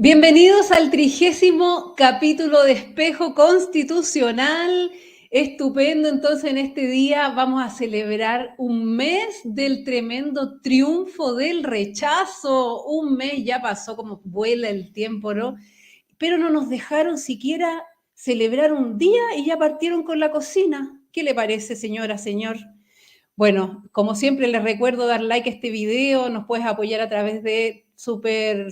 Bienvenidos al 30º capítulo de Espejo Constitucional. Estupendo, entonces en este día vamos a celebrar un mes del tremendo triunfo del rechazo. Un mes ya pasó como vuela el tiempo, ¿no? Pero no nos dejaron siquiera celebrar un día y ya partieron con la cocina. ¿Qué le parece, señora, señor? Bueno, como siempre les recuerdo dar like a este video, nos puedes apoyar a través de super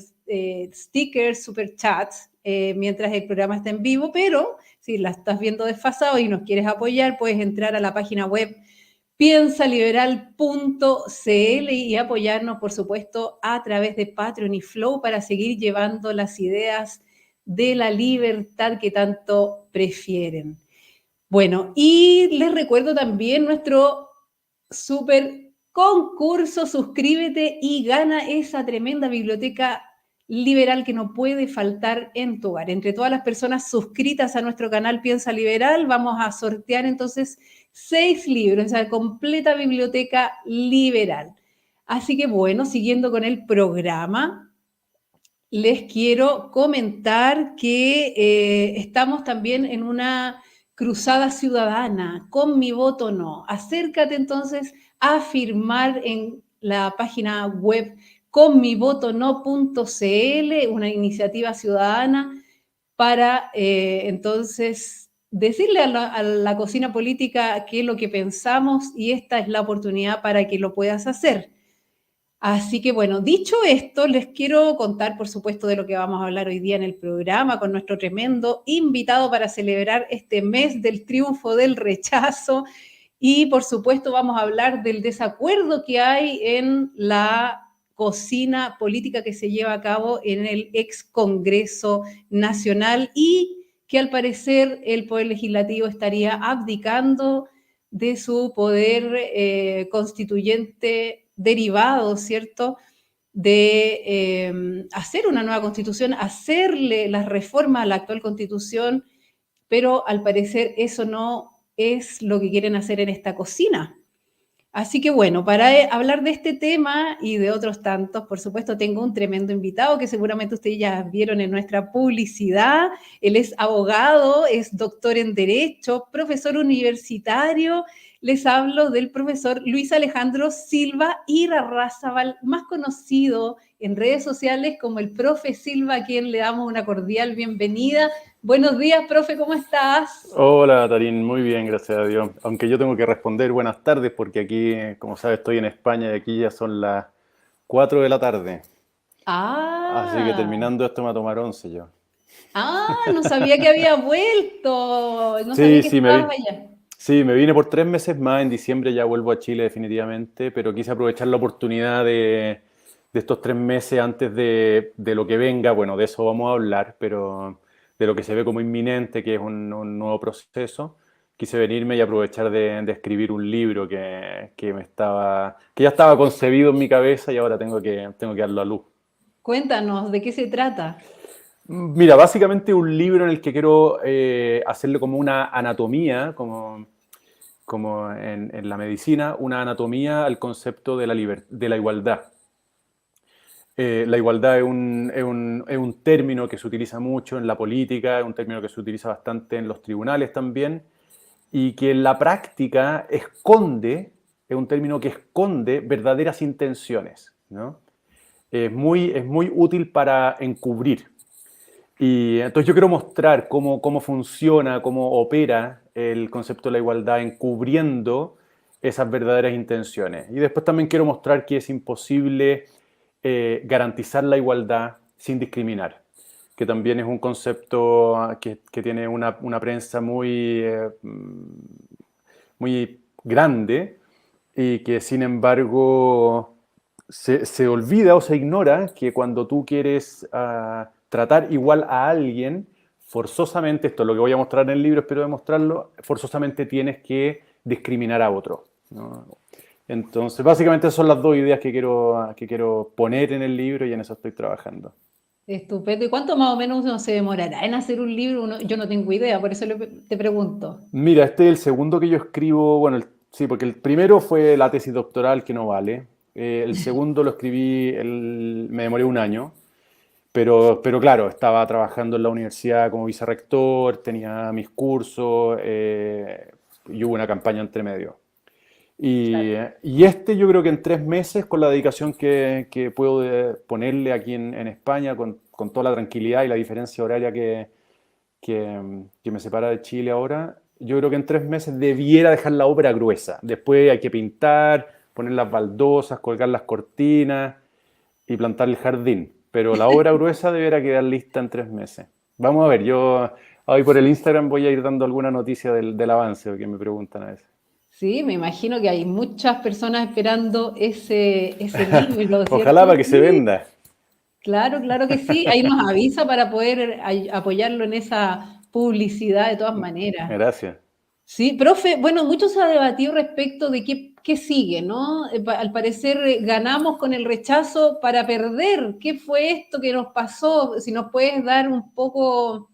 stickers, super chats, mientras el programa está en vivo, pero si la estás viendo desfasado y nos quieres apoyar, puedes entrar a la página web piensaliberal.cl y apoyarnos, por supuesto, a través de Patreon y Flow para seguir llevando las ideas de la libertad que tanto prefieren. Bueno, y les recuerdo también nuestro súper concurso, suscríbete y gana esa tremenda biblioteca liberal que no puede faltar en tu hogar. Entre todas las personas suscritas a nuestro canal Piensa Liberal, vamos a sortear entonces 6 libros, esa completa biblioteca liberal. Así que bueno, siguiendo con el programa, les quiero comentar que estamos también en una cruzada ciudadana, con mi voto no. Acércate entonces a firmar en la página web conmivotono.cl, una iniciativa ciudadana para entonces decirle a la cocina política qué es lo que pensamos y esta es la oportunidad para que lo puedas hacer. Así que bueno, dicho esto, les quiero contar, por supuesto, de lo que vamos a hablar hoy día en el programa con nuestro tremendo invitado para celebrar este mes del triunfo del rechazo. Y por supuesto vamos a hablar del desacuerdo que hay en la cocina política que se lleva a cabo en el ex Congreso Nacional y que al parecer el Poder Legislativo estaría abdicando de su poder constituyente derivado, ¿cierto?, de hacer una nueva constitución, hacerle las reformas a la actual constitución, pero al parecer eso no es lo que quieren hacer en esta cocina. Así que bueno, para hablar de este tema y de otros tantos, por supuesto, tengo un tremendo invitado que seguramente ustedes ya vieron en nuestra publicidad. Él es abogado, es doctor en Derecho, profesor universitario. Les hablo del profesor Luis Alejandro Silva Irarrázaval, más conocido en redes sociales como el profe Silva, a quien le damos una cordial bienvenida. Buenos días, profe, ¿cómo estás? Hola, Tarín, muy bien, gracias a Dios. Aunque yo tengo que responder buenas tardes porque aquí, como sabes, estoy en España y aquí ya son las 4 de la tarde. Así que Ah, terminando esto me va a tomar 11 yo. no sabía que había vuelto, no sabía Sí, que sí, estabas allá. sí, me vine por 3 meses más. En diciembre ya vuelvo a Chile definitivamente, pero quise aprovechar la oportunidad de estos 3 meses antes de lo que venga. Bueno, de eso vamos a hablar, pero de lo que se ve como inminente, que es un nuevo proceso. Quise venirme y aprovechar de escribir un libro que ya estaba concebido en mi cabeza y ahora tengo que darlo a luz. Cuéntanos, ¿de qué se trata? Mira, básicamente un libro en el que quiero hacerle como una anatomía, como en la medicina, una anatomía al concepto de la igualdad. La igualdad es un término que se utiliza mucho en la política, es un término que se utiliza bastante en los tribunales también, y que en la práctica es un término que esconde verdaderas intenciones, ¿no? Es muy útil para encubrir. Y entonces yo quiero mostrar cómo funciona, cómo opera el concepto de la igualdad encubriendo esas verdaderas intenciones. Y después también quiero mostrar que es imposible garantizar la igualdad sin discriminar, que también es un concepto que tiene una prensa muy grande y que sin embargo se olvida o se ignora que cuando tú quieres tratar igual a alguien, forzosamente, esto es lo que voy a mostrar en el libro, espero demostrarlo, forzosamente tienes que discriminar a otro, ¿no? Entonces, básicamente son las dos ideas que quiero poner en el libro y en eso estoy trabajando. Estupendo. ¿Y cuánto más o menos uno se demorará en hacer un libro? Yo no tengo idea, por eso te pregunto. Mira, este es el segundo que yo escribo, bueno, sí, porque el primero fue la tesis doctoral que no vale. El segundo lo escribí, me demoré un año, pero claro, estaba trabajando en la universidad como vicerrector, tenía mis cursos y hubo una campaña entre medio. Y, Claro. y este yo creo que en 3 meses, con la dedicación que puedo ponerle aquí en España, con toda la tranquilidad y la diferencia horaria que me separa de Chile ahora, yo creo que en 3 meses debiera dejar la ópera gruesa. Después hay que pintar, poner las baldosas, colgar las cortinas y plantar el jardín. Pero la obra gruesa debiera quedar lista en 3 meses. Vamos a ver, yo hoy por el Instagram voy a ir dando alguna noticia del avance, que me preguntan a veces. Sí, me imagino que hay muchas personas esperando ese libro, Ojalá ¿cierto? para que se Sí, venda. claro, claro que sí. Ahí nos avisa para poder apoyarlo en esa publicidad de todas maneras. Gracias. Sí, profe, bueno, mucho se ha debatido respecto de qué sigue, ¿no? Al parecer ganamos con el rechazo para perder. ¿Qué fue esto que nos pasó? Si nos puedes dar un poco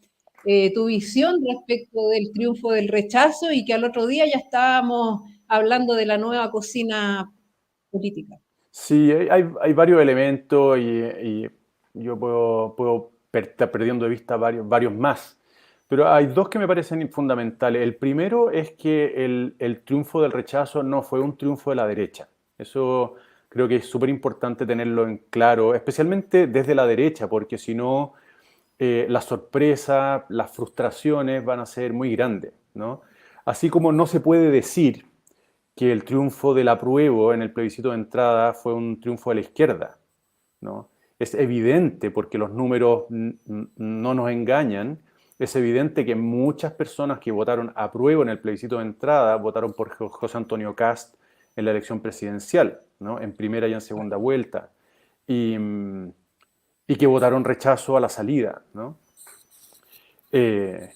tu visión respecto del triunfo del rechazo y que al otro día ya estábamos hablando de la nueva cocina política. Sí, hay varios elementos y yo puedo estar perdiendo de vista varios más. Pero hay dos que me parecen fundamentales. El primero es que el triunfo del rechazo no fue un triunfo de la derecha. Eso creo que es súper importante tenerlo en claro, especialmente desde la derecha, porque si no, la sorpresa, las frustraciones van a ser muy grandes, ¿no? Así como no se puede decir que el triunfo del apruebo en el plebiscito de entrada fue un triunfo de la izquierda, ¿no? Es evidente, porque los números no nos engañan, es evidente que muchas personas que votaron apruebo en el plebiscito de entrada votaron por José Antonio Cast en la elección presidencial, ¿no? En primera y en segunda vuelta, y, y que votaron rechazo a la salida, ¿no? Eh,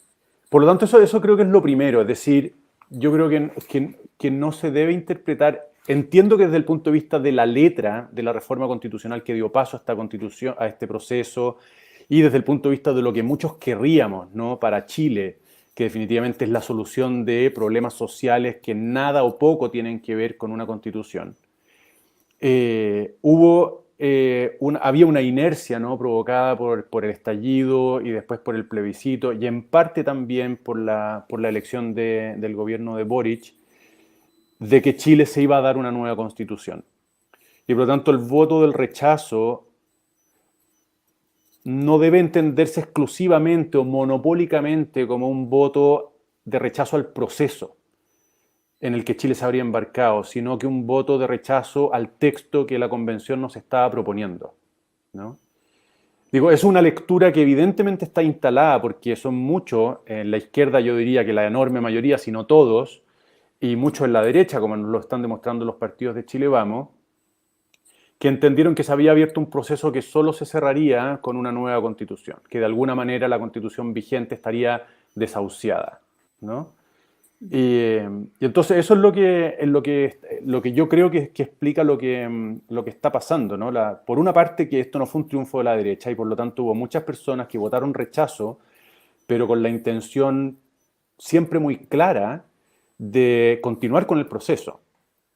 por lo tanto, eso creo que es lo primero, es decir, yo creo que no se debe interpretar, entiendo que desde el punto de vista de la letra de la reforma constitucional que dio paso a esta constitución, a este proceso, y desde el punto de vista de lo que muchos querríamos, ¿no? Para Chile, que definitivamente es la solución de problemas sociales que nada o poco tienen que ver con una constitución. Había una inercia, ¿no? Provocada por el estallido y después por el plebiscito y en parte también por la elección del gobierno de Boric, de que Chile se iba a dar una nueva constitución. Y por lo tanto el voto del rechazo no debe entenderse exclusivamente o monopólicamente como un voto de rechazo al proceso en el que Chile se habría embarcado, sino que un voto de rechazo al texto que la convención nos estaba proponiendo, ¿no? Digo, es una lectura que evidentemente está instalada porque son muchos, en la izquierda yo diría que la enorme mayoría, si no todos, y muchos en la derecha, como nos lo están demostrando los partidos de Chile Vamos, que entendieron que se había abierto un proceso que solo se cerraría con una nueva constitución, que de alguna manera la constitución vigente estaría desahuciada, ¿no? Y entonces eso es lo que yo creo que explica lo que está pasando, ¿no? Por una parte que esto no fue un triunfo de la derecha y por lo tanto hubo muchas personas que votaron rechazo, pero con la intención siempre muy clara de continuar con el proceso,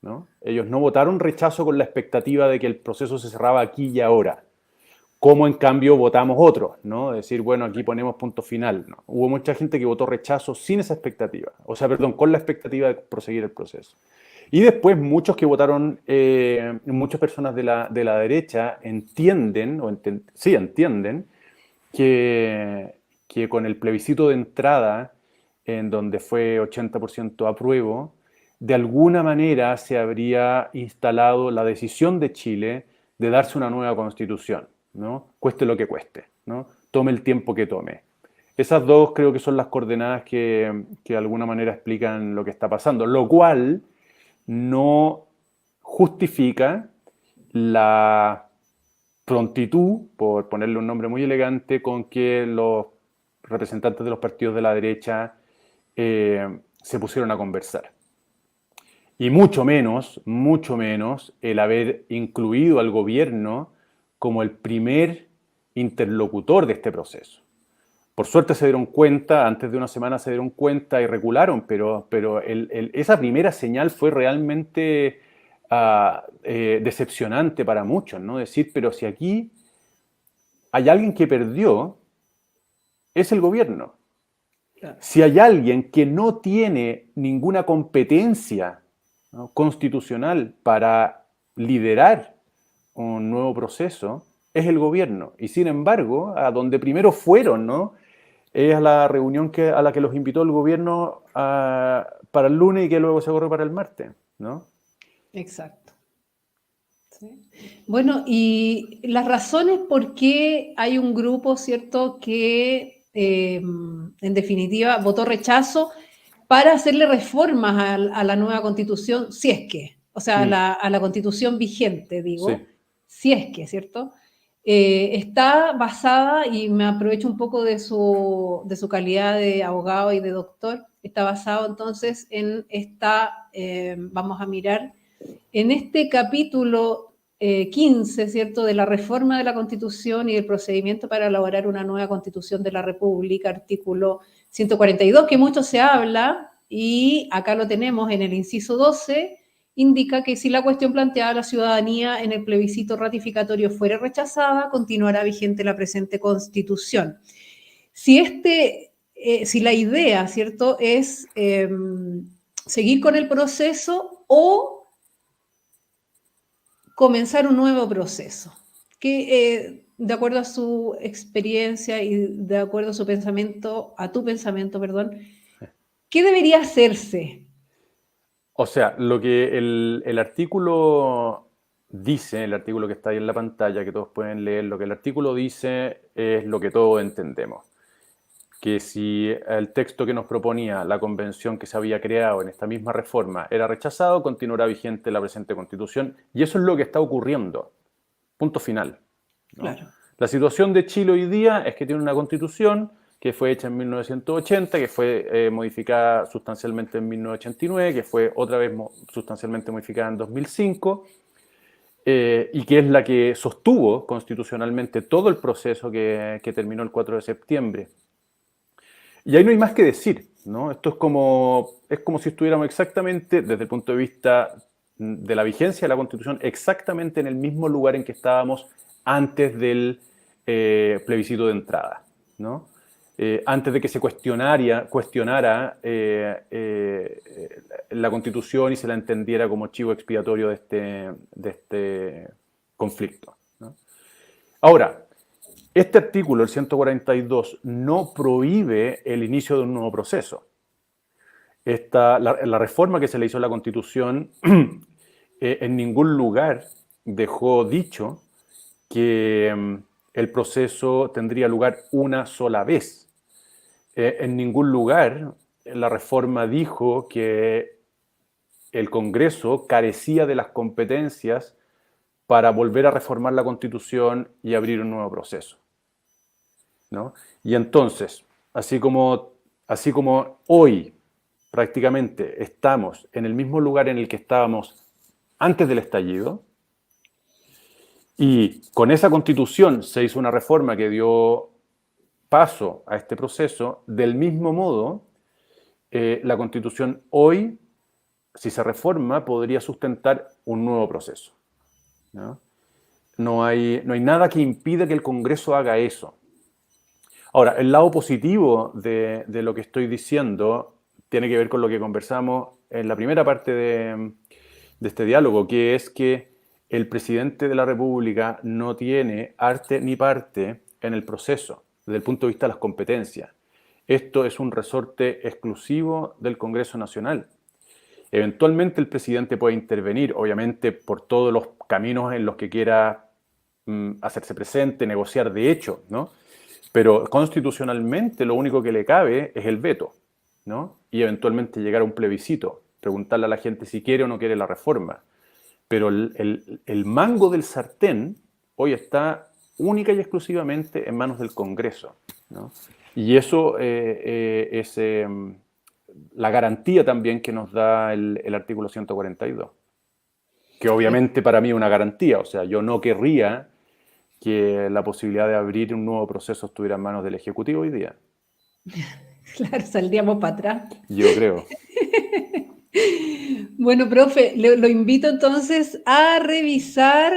¿no? Ellos no votaron rechazo con la expectativa de que el proceso se cerraba aquí y ahora, como en cambio votamos otros, ¿no? Decir, bueno, aquí ponemos punto final, ¿no? Hubo mucha gente que votó rechazo sin esa expectativa, o sea, perdón, con la expectativa de proseguir el proceso. Y después muchos que votaron, muchas personas de la derecha entienden, sí, entienden que con el plebiscito de entrada, en donde fue 80% apruebo, de alguna manera se habría instalado la decisión de Chile de darse una nueva constitución, ¿no? Cueste lo que cueste, ¿no? Tome el tiempo que tome. Esas dos creo que son las coordenadas que de alguna manera explican lo que está pasando, lo cual no justifica la prontitud, por ponerle un nombre muy elegante, con que los representantes de los partidos de la derecha se pusieron a conversar. Y mucho menos el haber incluido al gobierno como el primer interlocutor de este proceso. Por suerte se dieron cuenta, antes de una semana se dieron cuenta y regularon, pero esa primera señal fue realmente decepcionante para muchos, ¿no? Decir, pero si aquí hay alguien que perdió, es el gobierno. Claro. Si hay alguien que no tiene ninguna competencia, ¿no?, constitucional para liderar un nuevo proceso, es el gobierno. Y sin embargo, a donde primero fueron, ¿no?, es a la reunión a la que los invitó el gobierno para el lunes y que luego se corrió para el martes, ¿no? Exacto. Sí. Bueno, y las razones por qué hay un grupo, ¿cierto?, que en definitiva votó rechazo para hacerle reformas a la nueva constitución, si es que, o sea, a la constitución vigente, digo, Sí. si es que, ¿cierto? Está basada, y me aprovecho un poco de su calidad de abogado y de doctor, está basado entonces en esta, vamos a mirar, en este capítulo 15, ¿cierto?, de la reforma de la Constitución y el procedimiento para elaborar una nueva Constitución de la República, artículo 142, que mucho se habla, y acá lo tenemos en el inciso 12, indica que si la cuestión planteada a la ciudadanía en el plebiscito ratificatorio fuere rechazada, continuará vigente la presente Constitución. Si la idea, ¿cierto?, es seguir con el proceso o comenzar un nuevo proceso, que de acuerdo a su experiencia y de acuerdo a tu pensamiento, perdón, ¿qué debería hacerse? O sea, lo que el artículo dice, el artículo que está ahí en la pantalla, que todos pueden leer, lo que el artículo dice es lo que todos entendemos. Que si el texto que nos proponía la convención que se había creado en esta misma reforma era rechazado, continuará vigente la presente Constitución, y eso es lo que está ocurriendo. Punto final, ¿no? Claro. La situación de Chile hoy día es que tiene una Constitución que fue hecha en 1980, que fue modificada sustancialmente en 1989, que fue otra vez sustancialmente modificada en 2005, y que es la que sostuvo constitucionalmente todo el proceso que terminó el 4 de septiembre. Y ahí no hay más que decir, ¿no? Esto es como si estuviéramos exactamente, desde el punto de vista de la vigencia de la Constitución, exactamente en el mismo lugar en que estábamos antes del plebiscito de entrada, ¿no? Antes de que se cuestionara la Constitución y se la entendiera como chivo expiatorio de este conflicto, ¿no? Ahora, este artículo, el 142, no prohíbe el inicio de un nuevo proceso. La reforma que se le hizo a la Constitución en ningún lugar dejó dicho que el proceso tendría lugar una sola vez. En ningún lugar la reforma dijo que el Congreso carecía de las competencias para volver a reformar la Constitución y abrir un nuevo proceso, ¿no? Y entonces, así como hoy prácticamente estamos en el mismo lugar en el que estábamos antes del estallido, y con esa Constitución se hizo una reforma que dio paso a este proceso, del mismo modo, la Constitución hoy, si se reforma, podría sustentar un nuevo proceso, ¿no? No hay nada que impida que el Congreso haga eso. Ahora, el lado positivo de lo que estoy diciendo tiene que ver con lo que conversamos en la primera parte de este diálogo, que es que el presidente de la República no tiene arte ni parte en el proceso, desde el punto de vista de las competencias. Esto es un resorte exclusivo del Congreso Nacional. Eventualmente el presidente puede intervenir, obviamente por todos los caminos en los que quiera hacerse presente, negociar de hecho, ¿no? Pero constitucionalmente lo único que le cabe es el veto, ¿no? Y eventualmente llegar a un plebiscito, preguntarle a la gente si quiere o no quiere la reforma. Pero el mango del sartén hoy está única y exclusivamente en manos del Congreso, ¿no? Y eso es la garantía también que nos da el artículo 142, que obviamente para mí es una garantía. O sea, yo no querría que la posibilidad de abrir un nuevo proceso estuviera en manos del Ejecutivo hoy día. Claro, saldríamos para atrás. Yo creo. Bueno, profe, lo invito entonces a revisar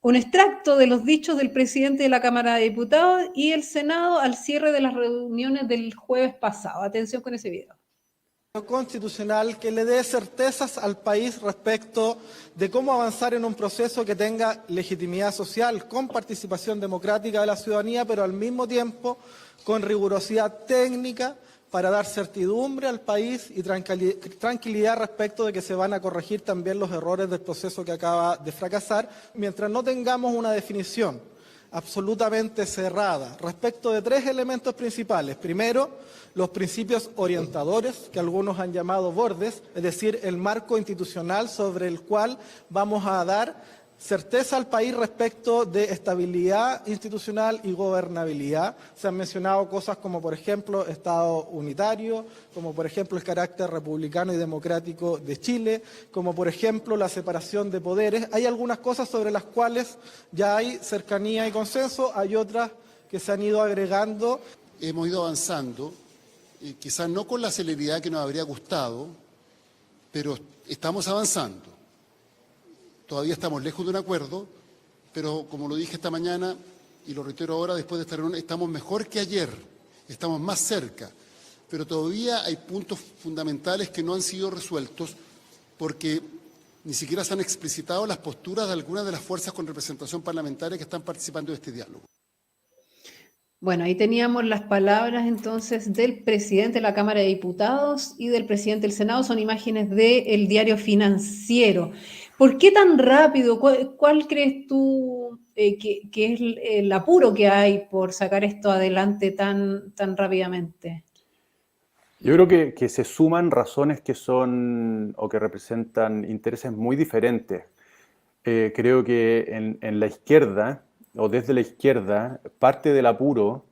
un extracto de los dichos del presidente de la Cámara de Diputados y el Senado al cierre de las reuniones del jueves pasado. Atención con ese video. Constitucional que le dé certezas al país respecto de cómo avanzar en un proceso que tenga legitimidad social, con participación democrática de la ciudadanía, pero al mismo tiempo con rigurosidad técnica para dar certidumbre al país y tranquilidad respecto de que se van a corregir también los errores del proceso que acaba de fracasar, mientras no tengamos una definición absolutamente cerrada respecto de tres elementos principales. Primero, los principios orientadores, que algunos han llamado bordes, es decir, el marco institucional sobre el cual vamos a dar certeza al país respecto de estabilidad institucional y gobernabilidad. Se han mencionado cosas como, por ejemplo, Estado unitario, como, por ejemplo, el carácter republicano y democrático de Chile, como, por ejemplo, la separación de poderes. Hay algunas cosas sobre las cuales ya hay cercanía y consenso, hay otras que se han ido agregando. Hemos ido avanzando, quizás no con la celeridad que nos habría gustado, pero estamos avanzando. Todavía estamos lejos de un acuerdo, pero como lo dije esta mañana y lo reitero ahora después de esta reunión, estamos mejor que ayer, estamos más cerca, pero todavía hay puntos fundamentales que no han sido resueltos porque ni siquiera se han explicitado las posturas de algunas de las fuerzas con representación parlamentaria que están participando de este diálogo. Bueno, ahí teníamos las palabras entonces del presidente de la Cámara de Diputados y del presidente del Senado. Son imágenes del diario Financiero. ¿Por qué tan rápido? ¿Cuál crees tú que es el apuro que hay por sacar esto adelante tan rápidamente? Yo creo que se suman razones que son o que representan intereses muy diferentes. Creo que en la izquierda, o desde la izquierda, parte del apuro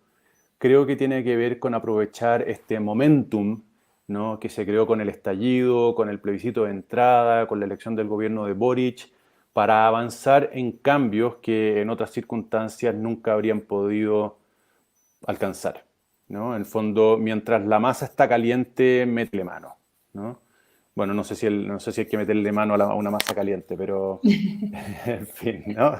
creo que tiene que ver con aprovechar este momentum, ¿no?, que se creó con el estallido, con el plebiscito de entrada, con la elección del gobierno de Boric, para avanzar en cambios que en otras circunstancias nunca habrían podido alcanzar, ¿no? En el fondo, mientras la masa está caliente, métele mano, ¿no? Bueno, no sé si hay que meterle mano a una masa caliente, pero en fin, ¿no?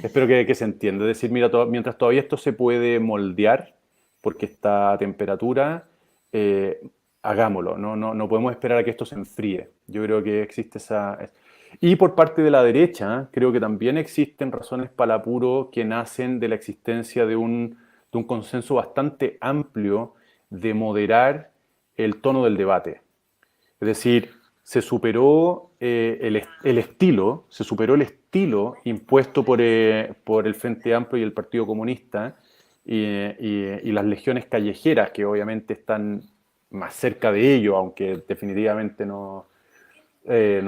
Espero que se entienda. Es decir, mira, mientras todavía esto se puede moldear, porque está a temperatura, hagámoslo. No podemos esperar a que esto se enfríe. Yo creo que existe esa... Y por parte de la derecha, creo que también existen razones para el apuro que nacen de la existencia de un consenso bastante amplio de moderar el tono del debate. Es decir, se superó el estilo impuesto por el Frente Amplio y el Partido Comunista y las legiones callejeras, que obviamente están más cerca de ello, aunque definitivamente no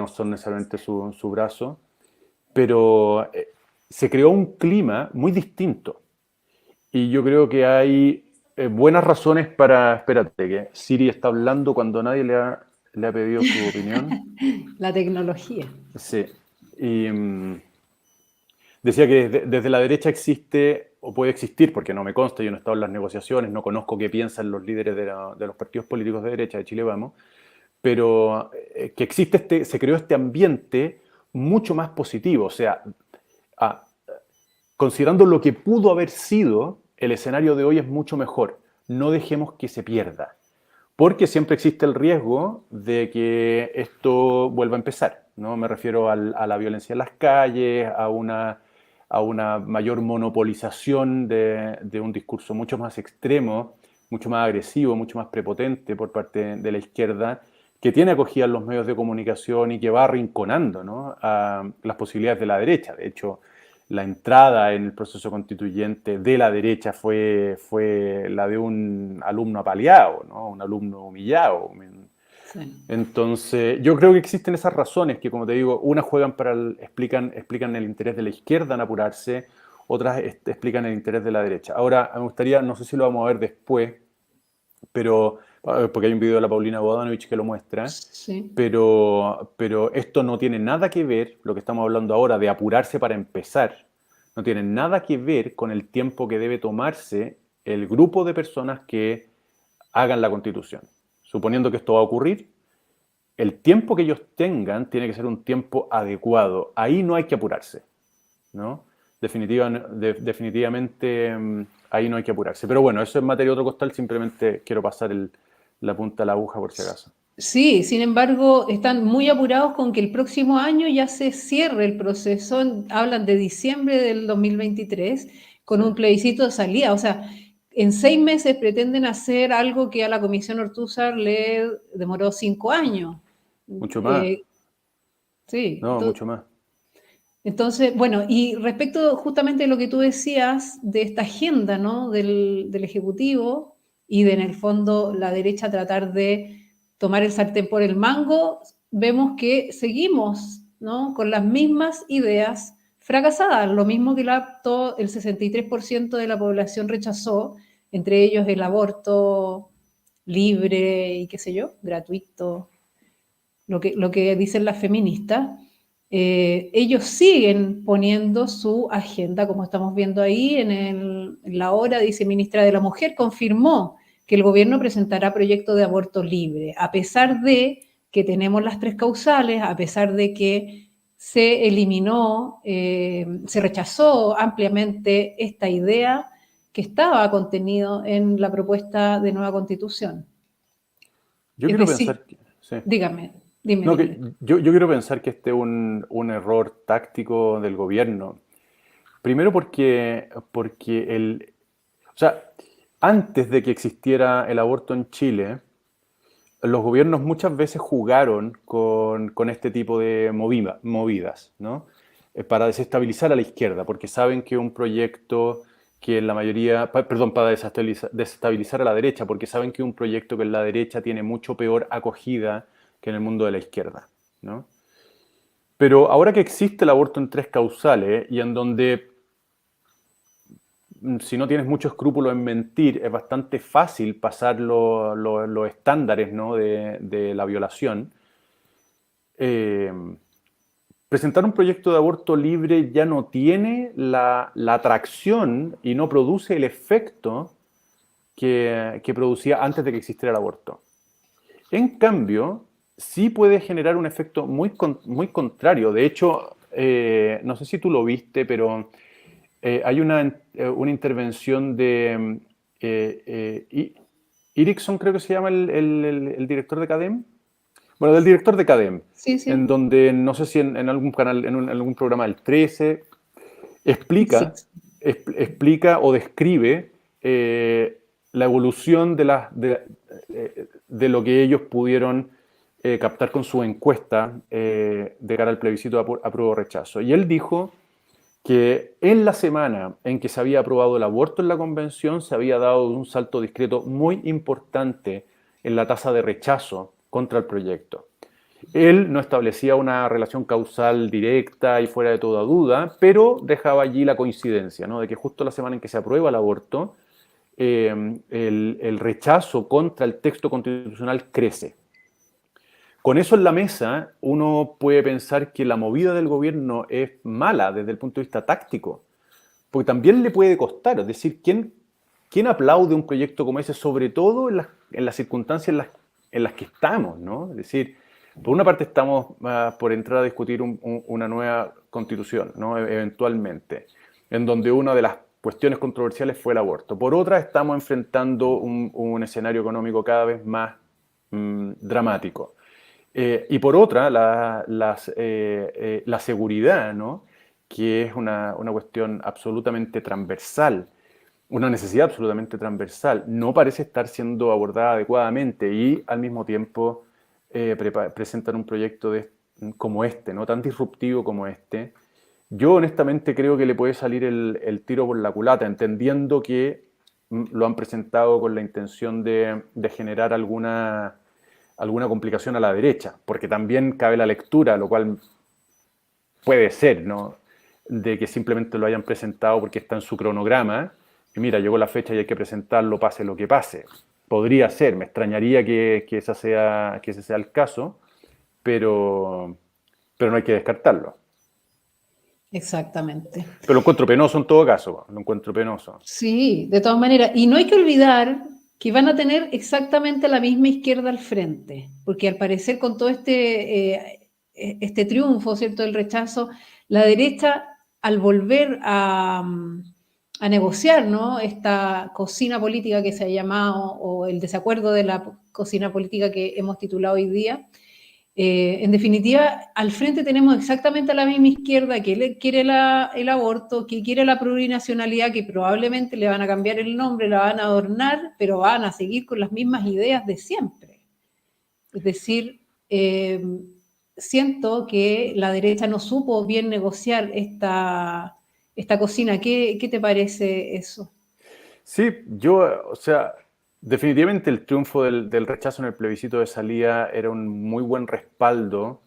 son necesariamente su brazo, pero se creó un clima muy distinto. Y yo creo que hay buenas razones para... Espérate, que Siri está hablando cuando nadie le ha pedido su opinión. La tecnología. Sí. Y decía que desde la derecha existe, o puede existir, porque no me consta, yo no he estado en las negociaciones, no conozco qué piensan los líderes de los partidos políticos de derecha de Chile Vamos, pero que se creó este ambiente mucho más positivo. O sea, considerando lo que pudo haber sido, el escenario de hoy es mucho mejor. No dejemos que se pierda, porque siempre existe el riesgo de que esto vuelva a empezar, ¿no? Me refiero a la violencia en las calles, a una mayor monopolización de un discurso mucho más extremo, mucho más agresivo, mucho más prepotente por parte de la izquierda, que tiene acogida en los medios de comunicación y que va arrinconando, ¿no?, a las posibilidades de la derecha. De hecho, la entrada en el proceso constituyente de la derecha fue la de un alumno apaleado, ¿no?, un alumno humillado. Sí. Entonces, yo creo que existen esas razones que, como te digo, unas juegan explican el interés de la izquierda en apurarse, otras explican el interés de la derecha. Ahora, me gustaría, no sé si lo vamos a ver después, pero porque hay un video de la Paulina Bodanovich que lo muestra, sí. Pero esto no tiene nada que ver, lo que estamos hablando ahora de apurarse para empezar, no tiene nada que ver con el tiempo que debe tomarse el grupo de personas que hagan la Constitución. Suponiendo que esto va a ocurrir, el tiempo que ellos tengan tiene que ser un tiempo adecuado. Ahí no hay que apurarse, ¿no? definitivamente ahí no hay que apurarse. Pero bueno, eso es materia de otro costal, simplemente quiero pasar la punta a la aguja por si acaso. Sí, sin embargo, están muy apurados con que el próximo año ya se cierre el proceso. Hablan de diciembre del 2023 con un plebiscito de salida. O sea, en 6 meses pretenden hacer algo que a la Comisión Ortúzar le demoró 5 años. Mucho más. Sí. No, mucho más. Entonces, bueno, y respecto justamente a lo que tú decías de esta agenda, ¿no? del Ejecutivo y de, en el fondo, la derecha tratar de tomar el sartén por el mango, vemos que seguimos, ¿no? Con las mismas ideas fracasadas, lo mismo que todo el 63% de la población rechazó, entre ellos el aborto libre y qué sé yo, gratuito, lo que dicen las feministas. Ellos siguen poniendo su agenda, como estamos viendo ahí en la hora, dice ministra de la Mujer, confirmó que el gobierno presentará proyecto de aborto libre, a pesar de que tenemos las 3 causales, a pesar de que se eliminó, se rechazó ampliamente esta idea que estaba contenido en la propuesta de nueva constitución. Yo Es quiero decir, pensar, sí. dime. No, yo quiero pensar que este es un error táctico del gobierno. Primero porque o sea, antes de que existiera el aborto en Chile, los gobiernos muchas veces jugaron con este tipo de movidas, ¿no? Para desestabilizar a la izquierda, porque saben que un proyecto que en la mayoría, perdón, para desestabilizar a la derecha, porque saben que un proyecto que en la derecha tiene mucho peor acogida que en el mundo de la izquierda, ¿no? Pero ahora que existe el aborto en 3 causales y en donde, si no tienes mucho escrúpulo en mentir, es bastante fácil pasar los estándares, ¿no? de la violación, presentar un proyecto de aborto libre ya no tiene la atracción y no produce el efecto que producía antes de que existiera el aborto. En cambio, sí puede generar un efecto muy contrario. De hecho, no sé si tú lo viste, pero hay una intervención de Erickson, creo que se llama el director de CADEM. Bueno, del director de CADEM, Sí, sí. en donde, no sé si en algún canal, en algún programa del 13, explica o describe la evolución de lo que ellos pudieron captar con su encuesta de cara al plebiscito de apruebo o rechazo. Y él dijo que en la semana en que se había aprobado el aborto en la convención se había dado un salto discreto muy importante en la tasa de rechazo contra el proyecto. Él no establecía una relación causal directa y fuera de toda duda, pero dejaba allí la coincidencia, ¿no? De que justo la semana en que se aprueba el aborto, el rechazo contra el texto constitucional crece. Con eso en la mesa, uno puede pensar que la movida del gobierno es mala desde el punto de vista táctico, porque también le puede costar. Es decir, ¿quién aplaude un proyecto como ese, sobre todo en las circunstancias en las que estamos, ¿no? Es decir, por una parte estamos por entrar a discutir una nueva constitución, ¿no? Eventualmente, en donde una de las cuestiones controversiales fue el aborto. Por otra, estamos enfrentando un escenario económico cada vez más dramático. Y por otra, la seguridad, ¿no? Que es una cuestión absolutamente transversal, una necesidad absolutamente transversal, no parece estar siendo abordada adecuadamente y al mismo tiempo presentan un proyecto como este, ¿no? Tan disruptivo como este. Yo honestamente creo que le puede salir el tiro por la culata, entendiendo que lo han presentado con la intención de generar alguna complicación a la derecha, porque también cabe la lectura, lo cual puede ser, ¿no? De que simplemente lo hayan presentado porque está en su cronograma, y mira, llegó la fecha y hay que presentarlo, pase lo que pase. Podría ser, me extrañaría que ese sea el caso, pero no hay que descartarlo. Exactamente. Pero lo encuentro penoso en todo caso, lo encuentro penoso. Sí, de todas maneras. Y no hay que olvidar que van a tener exactamente la misma izquierda al frente, porque al parecer con todo este triunfo, ¿cierto?, del rechazo, la derecha al volver a negociar, ¿no? Esta cocina política que se ha llamado, o el desacuerdo de la cocina política que hemos titulado hoy día. En definitiva, al frente tenemos exactamente a la misma izquierda que quiere el aborto, que quiere la plurinacionalidad, que probablemente le van a cambiar el nombre, la van a adornar, pero van a seguir con las mismas ideas de siempre. Es decir, siento que la derecha no supo bien negociar esta cocina. ¿Qué te parece eso? Sí, o sea, definitivamente el triunfo del rechazo en el plebiscito de salida era un muy buen respaldo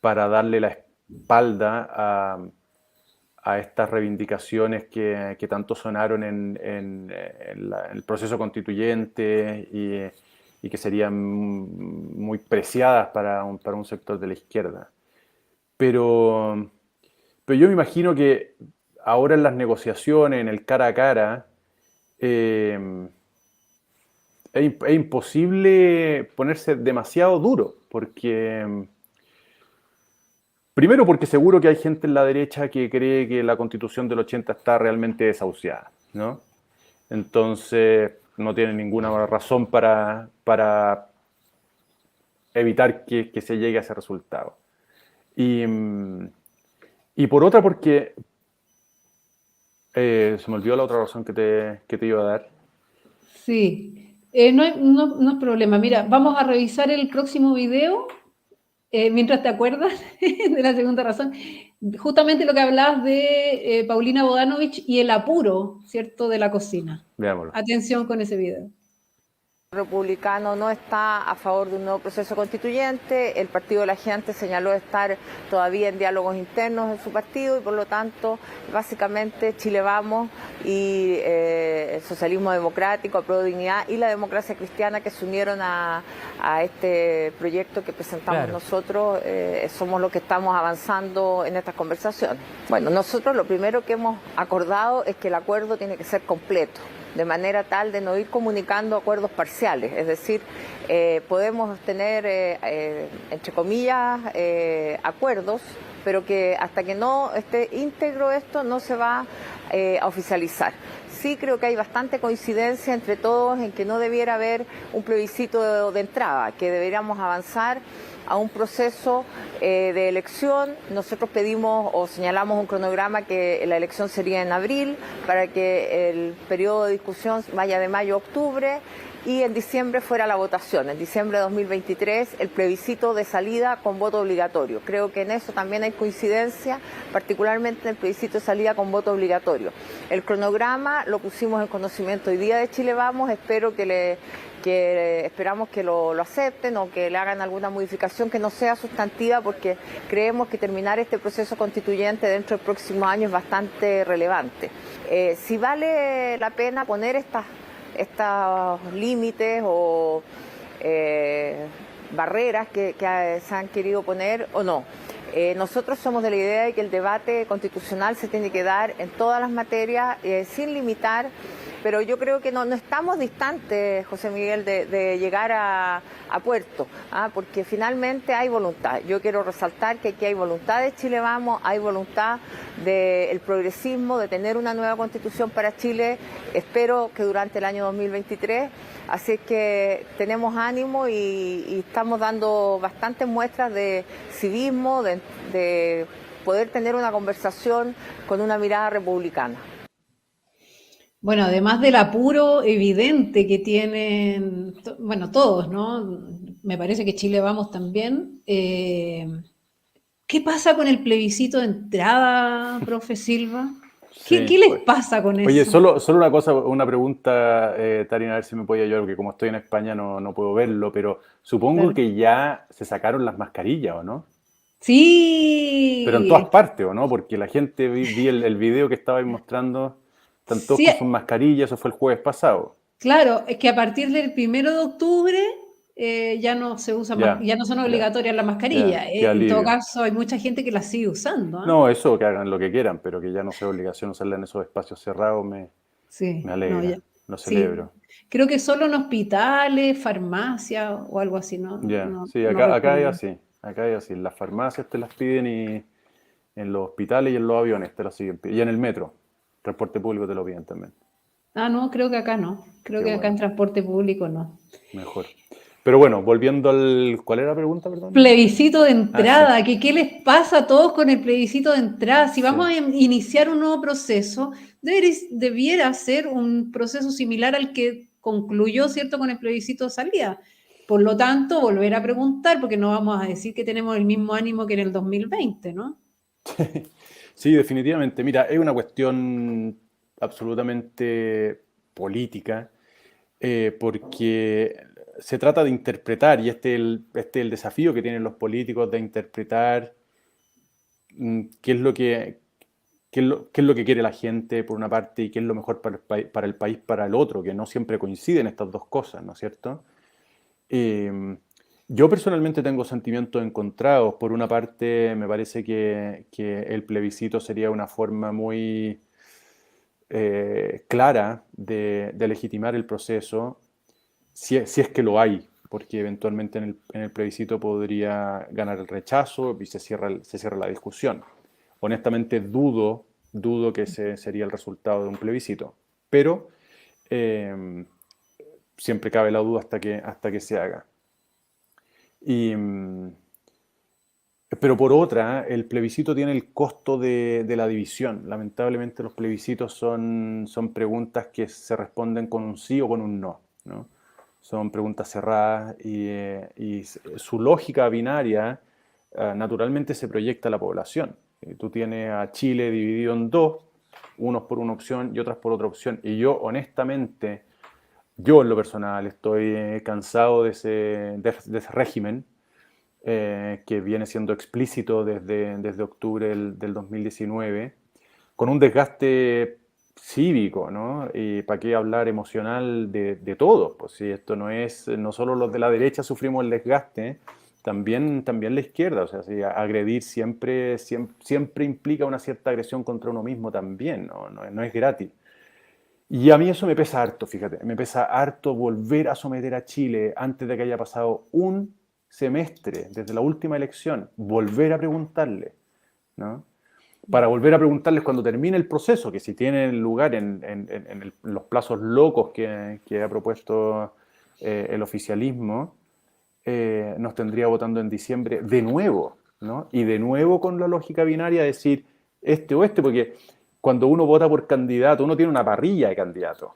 para darle la espalda a estas reivindicaciones que tanto sonaron en el proceso constituyente y que serían muy preciadas para un sector de la izquierda. Pero yo me imagino que ahora en las negociaciones, en el cara a cara, es imposible ponerse demasiado duro, porque primero porque seguro que hay gente en la derecha que cree que la Constitución del 80 está realmente desahuciada, ¿no? Entonces no tiene ninguna razón para evitar que se llegue a ese resultado. Y por otra porque se me olvidó la otra razón que te iba a dar. Sí, no es problema. Mira, vamos a revisar el próximo video, mientras te acuerdas de la segunda razón. Justamente lo que hablabas de Paulina Bodanovich y el apuro, ¿cierto?, de la cocina. Veámoslo. Atención con ese video. Republicano no está a favor de un nuevo proceso constituyente. El Partido de la Gente señaló estar todavía en diálogos internos en su partido y por lo tanto básicamente Chile Vamos y el Socialismo Democrático, Apruebo Dignidad y la Democracia Cristiana que se unieron a este proyecto que presentamos nosotros, somos los que estamos avanzando en estas conversaciones. Bueno, nosotros lo primero que hemos acordado es que el acuerdo tiene que ser completo, de manera tal de no ir comunicando acuerdos parciales, es decir, podemos tener, entre comillas, acuerdos, pero que hasta que no esté íntegro esto no se va a oficializar. Sí creo que hay bastante coincidencia entre todos en que no debiera haber un plebiscito de entrada, que deberíamos avanzar a un proceso de elección. Nosotros pedimos o señalamos un cronograma que la elección sería en abril para que el periodo de discusión vaya de mayo a octubre y en diciembre fuera la votación. En diciembre de 2023 el plebiscito de salida con voto obligatorio. Creo que en eso también hay coincidencia, particularmente en el plebiscito de salida con voto obligatorio. El cronograma lo pusimos en conocimiento hoy día de Chile Vamos, esperamos que lo acepten o que le hagan alguna modificación que no sea sustantiva, porque creemos que terminar este proceso constituyente dentro del próximo año es bastante relevante. Si vale la pena poner estos límites o barreras que se han querido poner o no. Nosotros somos de la idea de que el debate constitucional se tiene que dar en todas las materias sin limitar, pero yo creo que no estamos distantes, José Miguel, de llegar a puerto, porque finalmente hay voluntad. Yo quiero resaltar que aquí hay voluntad de Chile Vamos, hay voluntad del progresismo, de tener una nueva constitución para Chile, espero que durante el año 2023, así es que tenemos ánimo y estamos dando bastantes muestras de civismo, de poder tener una conversación con una mirada republicana. Bueno, además del apuro evidente que tienen, bueno, todos, ¿no? Me parece que Chile Vamos también. ¿Qué pasa con el plebiscito de entrada, profe Silva? ¿Qué les pasa con eso? Oye, solo una cosa, una pregunta, Tarina, a ver si me puede ayudar, porque como estoy en España no puedo verlo, pero supongo que ya se sacaron las mascarillas, ¿o no? Sí. Pero en todas partes, ¿o no? Porque la gente, vi el video que estabais mostrando, están todos con sus mascarillas, eso fue el jueves pasado. Claro, es que a partir del 1 de octubre ya no se usa ya no son obligatorias las mascarillas. En todo caso, hay mucha gente que las sigue usando. No, eso, que hagan lo que quieran, pero que ya no sea obligación usarla en esos espacios cerrados, me alegra, lo celebro. Creo que solo en hospitales, farmacias o algo así, ¿no? Sí, acá es así, acá es así. Las farmacias te las piden En los hospitales y en los aviones te lo siguen pidiendo. Y en el metro, transporte público te lo piden también. Ah, no, creo que acá no. Creo Qué que acá en bueno, transporte público no. mejor. Pero bueno, volviendo al... ¿Cuál era la pregunta, perdón? Plebiscito de Ah, sí, entrada, ¿qué les pasa a todos con el plebiscito de entrada? Si vamos sí. a iniciar un nuevo proceso, debiera ser un proceso similar al que concluyó, ¿cierto?, con el plebiscito de salida. Por lo tanto, volver a preguntar, porque no vamos a decir que tenemos el mismo ánimo que en el 2020, ¿no? Sí, definitivamente. Mira, es una cuestión absolutamente política, porque se trata de interpretar, y este es el desafío que tienen los políticos de interpretar qué es lo que, qué es lo que quiere la gente por una parte y qué es lo mejor para el país para el otro, que no siempre coinciden estas dos cosas, ¿no es cierto? Eh, yo personalmente tengo sentimientos encontrados. Por una parte, me parece que el plebiscito sería una forma muy clara de legitimar el proceso, si es que lo hay, porque eventualmente en el plebiscito podría ganar el rechazo y se cierra la discusión. Honestamente, dudo que ese sería el resultado de un plebiscito, pero eh, siempre cabe la duda hasta que se haga. Y, pero por otra, el plebiscito tiene el costo de la división. Lamentablemente los plebiscitos son preguntas que se responden con un sí o con un no, ¿no? Son preguntas cerradas y su lógica binaria naturalmente se proyecta a la población. Tú tienes a Chile dividido en dos, unos por una opción y otras por otra opción. Y yo honestamente, yo en lo personal estoy cansado de ese régimen que viene siendo explícito desde octubre del 2019, con un desgaste cívico, ¿no? Y para qué hablar emocional de todos, pues si esto no solo los de la derecha sufrimos el desgaste, también la izquierda, o sea, si agredir siempre implica una cierta agresión contra uno mismo también, no es gratis. Y a mí eso me pesa harto, fíjate, me pesa harto volver a someter a Chile antes de que haya pasado un semestre desde la última elección, volver a preguntarle, ¿no? Para volver a preguntarles cuando termine el proceso, que si tienen lugar en los plazos locos que ha propuesto el oficialismo, nos tendría votando en diciembre de nuevo, ¿no? Y de nuevo con la lógica binaria decir este o este, porque cuando uno vota por candidato, uno tiene una parrilla de candidatos,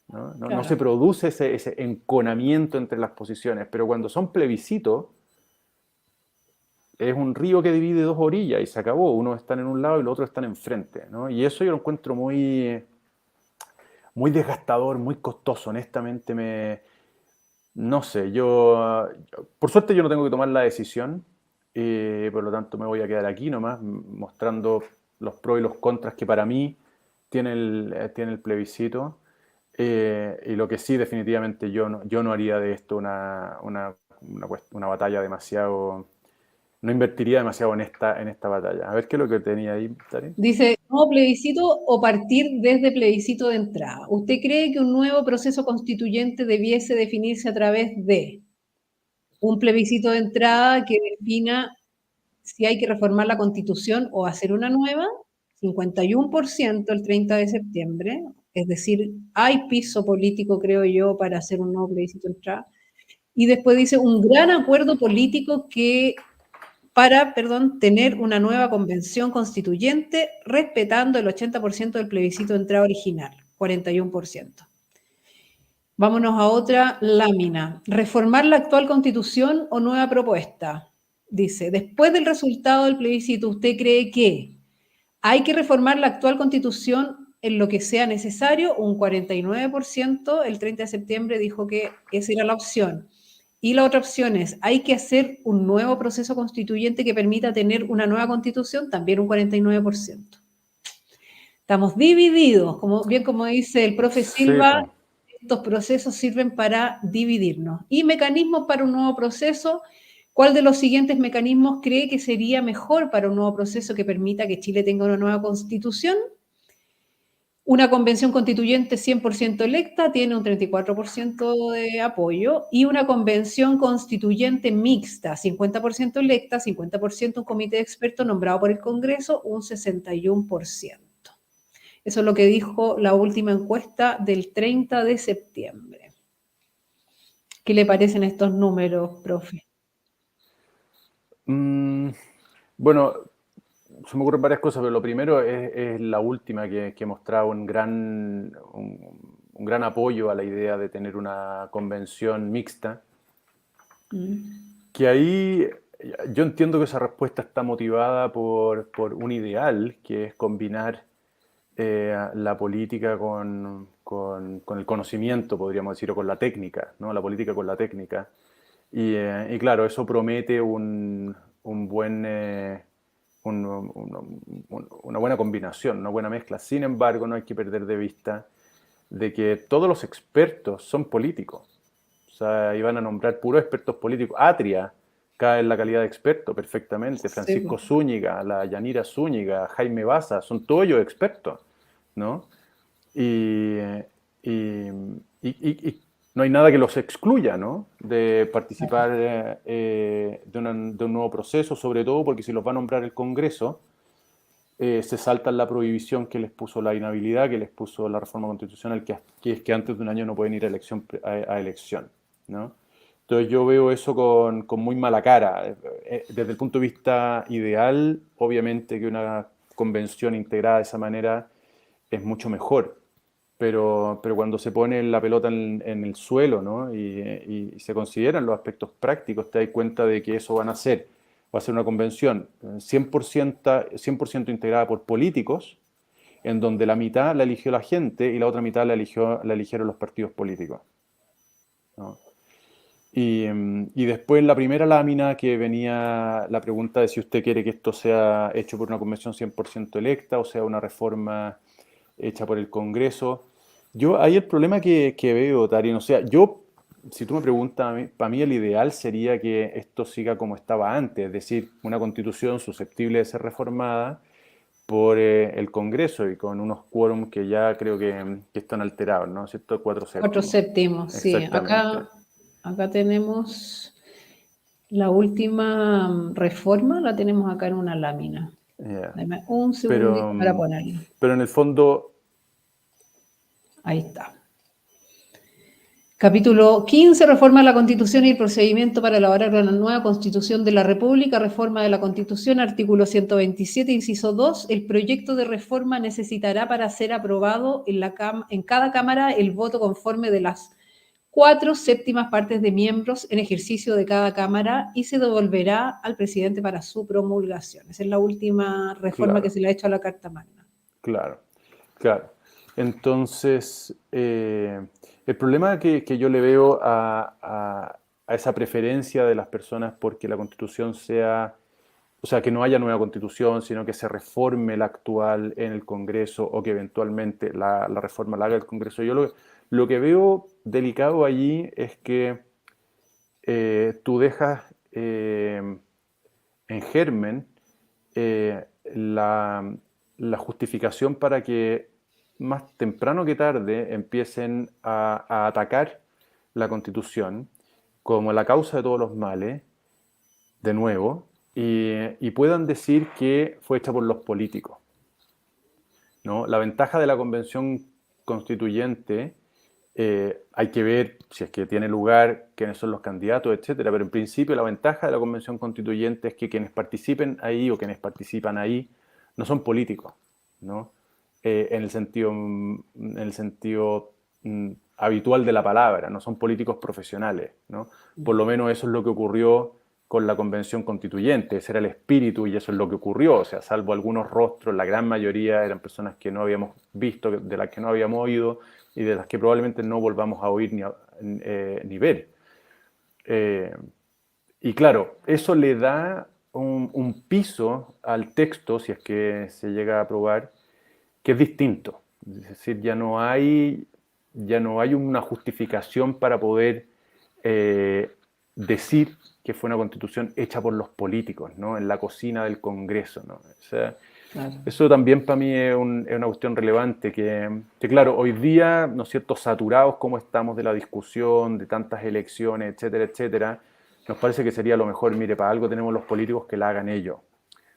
¿no? No se Claro. produce ese enconamiento entre las posiciones, pero cuando son plebiscitos, es un río que divide dos orillas y se acabó. Unos están en un lado y los otros están enfrente, ¿no? Y eso yo lo encuentro muy desgastador, muy costoso. Honestamente, no sé, por suerte yo no tengo que tomar la decisión, por lo tanto me voy a quedar aquí nomás mostrando los pros y los contras que para mí tiene el plebiscito. Y lo que sí, definitivamente yo no haría de esto una batalla demasiado. No invertiría demasiado en esta batalla. A ver qué es lo que tenía ahí, Tari. Dice, ¿nuevo plebiscito o partir desde plebiscito de entrada? ¿Usted cree que un nuevo proceso constituyente debiese definirse a través de un plebiscito de entrada que defina si hay que reformar la Constitución o hacer una nueva? 51% el 30 de septiembre, es decir, hay piso político, creo yo, para hacer un nuevo plebiscito de entrada. Y después dice, un gran acuerdo político para tener una nueva convención constituyente respetando el 80% del plebiscito de entrada original, 41%. Vámonos a otra lámina. ¿Reformar la actual constitución o nueva propuesta? Dice, después del resultado del plebiscito, ¿usted cree que hay que reformar la actual constitución en lo que sea necesario? Un 49% el 30 de septiembre dijo que esa era la opción. Y la otra opción es, hay que hacer un nuevo proceso constituyente que permita tener una nueva constitución, también un 49%. Estamos divididos, como dice el profe Sí, Silva, po. estos procesos sirven para dividirnos. Y mecanismos para un nuevo proceso, ¿cuál de los siguientes mecanismos cree que sería mejor para un nuevo proceso que permita que Chile tenga una nueva constitución? Una convención constituyente 100% electa tiene un 34% de apoyo y una convención constituyente mixta, 50% electa, 50% un comité de expertos nombrado por el Congreso, un 61%. Eso es lo que dijo la última encuesta del 30 de septiembre. ¿Qué le parecen estos números, profe? Bueno, se me ocurren varias cosas, pero lo primero es la última que mostraba un gran apoyo a la idea de tener una convención mixta. Que ahí yo entiendo que esa respuesta está motivada por un ideal, que es combinar la política con el conocimiento, podríamos decir, o con la técnica, ¿no? La política con la técnica. Y claro, eso promete una buena combinación, una buena mezcla. Sin embargo, no hay que perder de vista de que todos los expertos son políticos. O sea, iban a nombrar puros expertos políticos. Atria cae en la calidad de experto perfectamente. Francisco Zúñiga, la Yanira Zúñiga, Jaime Baza, son todos ellos expertos, ¿no? Y no hay nada que los excluya, ¿no? De participar de un nuevo proceso, sobre todo porque si los va a nombrar el Congreso, se saltan la prohibición que les puso la inhabilidad, que les puso la reforma constitucional, que es que antes de un año no pueden ir a elección, ¿no? Entonces yo veo eso con muy mala cara. Desde el punto de vista ideal, obviamente que una convención integrada de esa manera es mucho mejor, pero cuando se pone la pelota en el suelo, ¿no? y se consideran los aspectos prácticos, te das cuenta de que eso va a ser una convención 100% integrada por políticos, en donde la mitad la eligió la gente y la otra mitad la eligieron los partidos políticos, ¿no? Y después en la primera lámina que venía la pregunta de si usted quiere que esto sea hecho por una convención 100% electa o sea una reforma hecha por el Congreso. Yo ahí el problema que veo, Tarien, o sea, si tú me preguntas, para mí el ideal sería que esto siga como estaba antes, es decir, una constitución susceptible de ser reformada por el Congreso y con unos quórum que ya creo que están alterados, ¿no? ¿Cierto? 4/7. 4/7, sí. Acá tenemos la última reforma, la tenemos acá en una lámina. Yeah. Dame un segundito para ponerlo. Pero en el fondo... Ahí está. Capítulo 15, reforma de la Constitución y el procedimiento para elaborar una nueva Constitución de la República, reforma de la Constitución, artículo 127, inciso 2. El proyecto de reforma necesitará para ser aprobado en cada Cámara el voto conforme de las 4/7 partes de miembros en ejercicio de cada Cámara y se devolverá al presidente para su promulgación. Esa es la última reforma que se le ha hecho a la Carta Magna. Claro. Entonces, el problema que yo le veo a esa preferencia de las personas porque la Constitución sea, o sea, que no haya nueva Constitución, sino que se reforme la actual en el Congreso o que eventualmente la reforma la haga el Congreso. Yo lo que veo delicado allí es que tú dejas en germen la justificación para que más temprano que tarde empiecen a atacar la Constitución como la causa de todos los males, de nuevo, y puedan decir que fue hecha por los políticos, ¿no? La ventaja de la Convención Constituyente, hay que ver si es que tiene lugar, quiénes son los candidatos, etcétera, pero en principio la ventaja de la Convención Constituyente es que quienes participen ahí o quienes participan ahí no son políticos, ¿no? En el sentido habitual de la palabra, no son políticos profesionales, ¿no? Por lo menos eso es lo que ocurrió con la Convención Constituyente, ese era el espíritu y eso es lo que ocurrió, o sea, salvo algunos rostros, la gran mayoría eran personas que no habíamos visto, de las que no habíamos oído y de las que probablemente no volvamos a oír ni ver. Y claro, eso le da un piso al texto, si es que se llega a aprobar, que es distinto. Es decir, ya no hay una justificación para poder decir que fue una constitución hecha por los políticos, ¿no? En la cocina del Congreso, ¿no? O sea, Claro. Eso también para mí es una cuestión relevante, que claro, hoy día, ¿no es cierto?, saturados como estamos de la discusión, de tantas elecciones, etcétera, etcétera, nos parece que sería lo mejor, mire, para algo tenemos los políticos que la hagan ellos.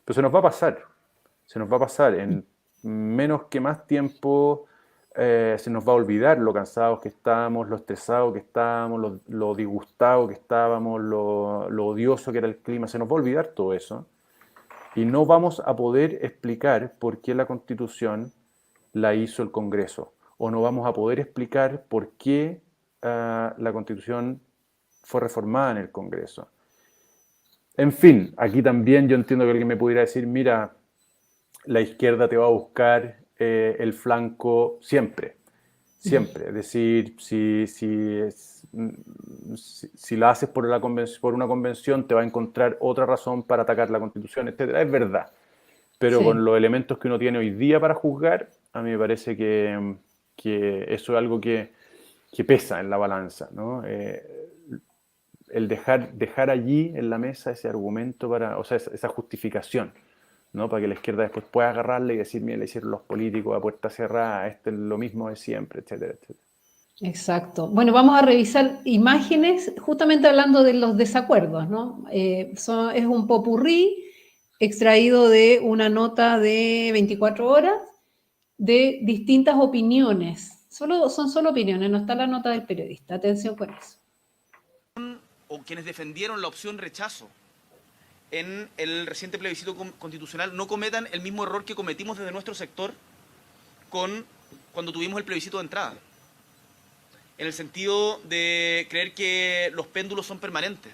Pero se nos va a pasar, en menos que más tiempo se nos va a olvidar lo cansados que estamos, lo estresados que estábamos, lo disgustados que estábamos, lo odioso que era el clima, se nos va a olvidar todo eso. Y no vamos a poder explicar por qué la Constitución la hizo el Congreso. O no vamos a poder explicar por qué la Constitución fue reformada en el Congreso. En fin, aquí también yo entiendo que alguien me pudiera decir, mira, la izquierda te va a buscar el flanco siempre. Siempre. Es decir, si la haces por una convención, te va a encontrar otra razón para atacar la Constitución, etc. Es verdad. Pero Sí. con los elementos que uno tiene hoy día para juzgar, a mí me parece que eso es algo que pesa en la balanza, ¿no? El dejar allí en la mesa ese argumento o sea, esa justificación, ¿no? Para que la izquierda después pueda agarrarle y decir, mira, le hicieron los políticos a puerta cerrada, esto es lo mismo de siempre, etcétera, etcétera. Exacto. Bueno, vamos a revisar imágenes justamente hablando de los desacuerdos, ¿no? Es un popurrí extraído de una nota de 24 horas de distintas opiniones. Son solo opiniones, no está la nota del periodista. Atención con eso. O quienes defendieron la opción rechazo en el reciente plebiscito constitucional no cometan el mismo error que cometimos desde nuestro sector cuando tuvimos el plebiscito de entrada. En el sentido de creer que los péndulos son permanentes,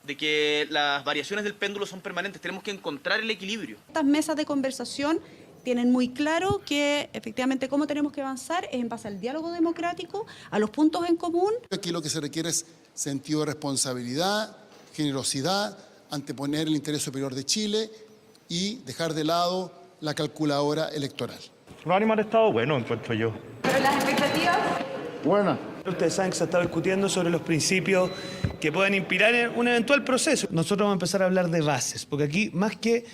de que las variaciones del péndulo son permanentes. Tenemos que encontrar el equilibrio. Estas mesas de conversación tienen muy claro que efectivamente cómo tenemos que avanzar es en base al diálogo democrático, a los puntos en común. Aquí lo que se requiere es sentido de responsabilidad, generosidad, anteponer el interés superior de Chile y dejar de lado la calculadora electoral. Los ánimos han estado buenos, encuentro yo. ¿Pero las expectativas? Buena. Ustedes saben que se ha estado discutiendo sobre los principios que pueden inspirar un eventual proceso. Nosotros vamos a empezar a hablar de bases, porque aquí más que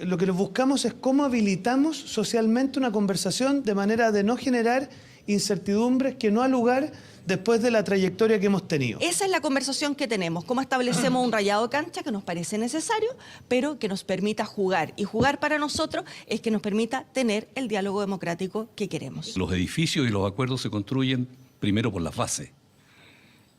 lo que buscamos es cómo habilitamos socialmente una conversación de manera de no generar incertidumbres que no ha lugar después de la trayectoria que hemos tenido. Esa es la conversación que tenemos, cómo establecemos un rayado de cancha que nos parece necesario, pero que nos permita jugar. Y jugar para nosotros es que nos permita tener el diálogo democrático que queremos. Los edificios y los acuerdos se construyen primero por las bases.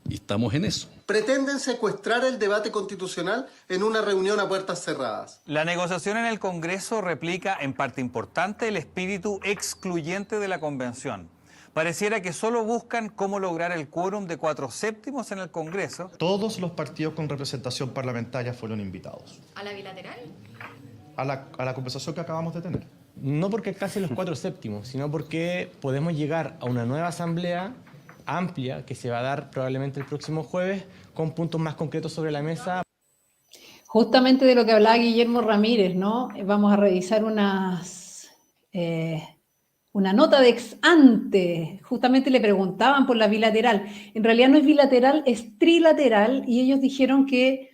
Y estamos en eso. Pretenden secuestrar el debate constitucional en una reunión a puertas cerradas. La negociación en el Congreso replica en parte importante el espíritu excluyente de la Convención. Pareciera que solo buscan cómo lograr el quórum de 4/7 en el Congreso. Todos los partidos con representación parlamentaria fueron invitados. ¿A la bilateral? A la conversación que acabamos de tener. No porque alcancen los 4/7, sino porque podemos llegar a una nueva asamblea amplia que se va a dar probablemente el próximo jueves con puntos más concretos sobre la mesa. Justamente de lo que hablaba Guillermo Ramírez, ¿no? Vamos a revisar una nota de ex ante. Justamente le preguntaban por la bilateral. En realidad no es bilateral, es trilateral, y ellos dijeron que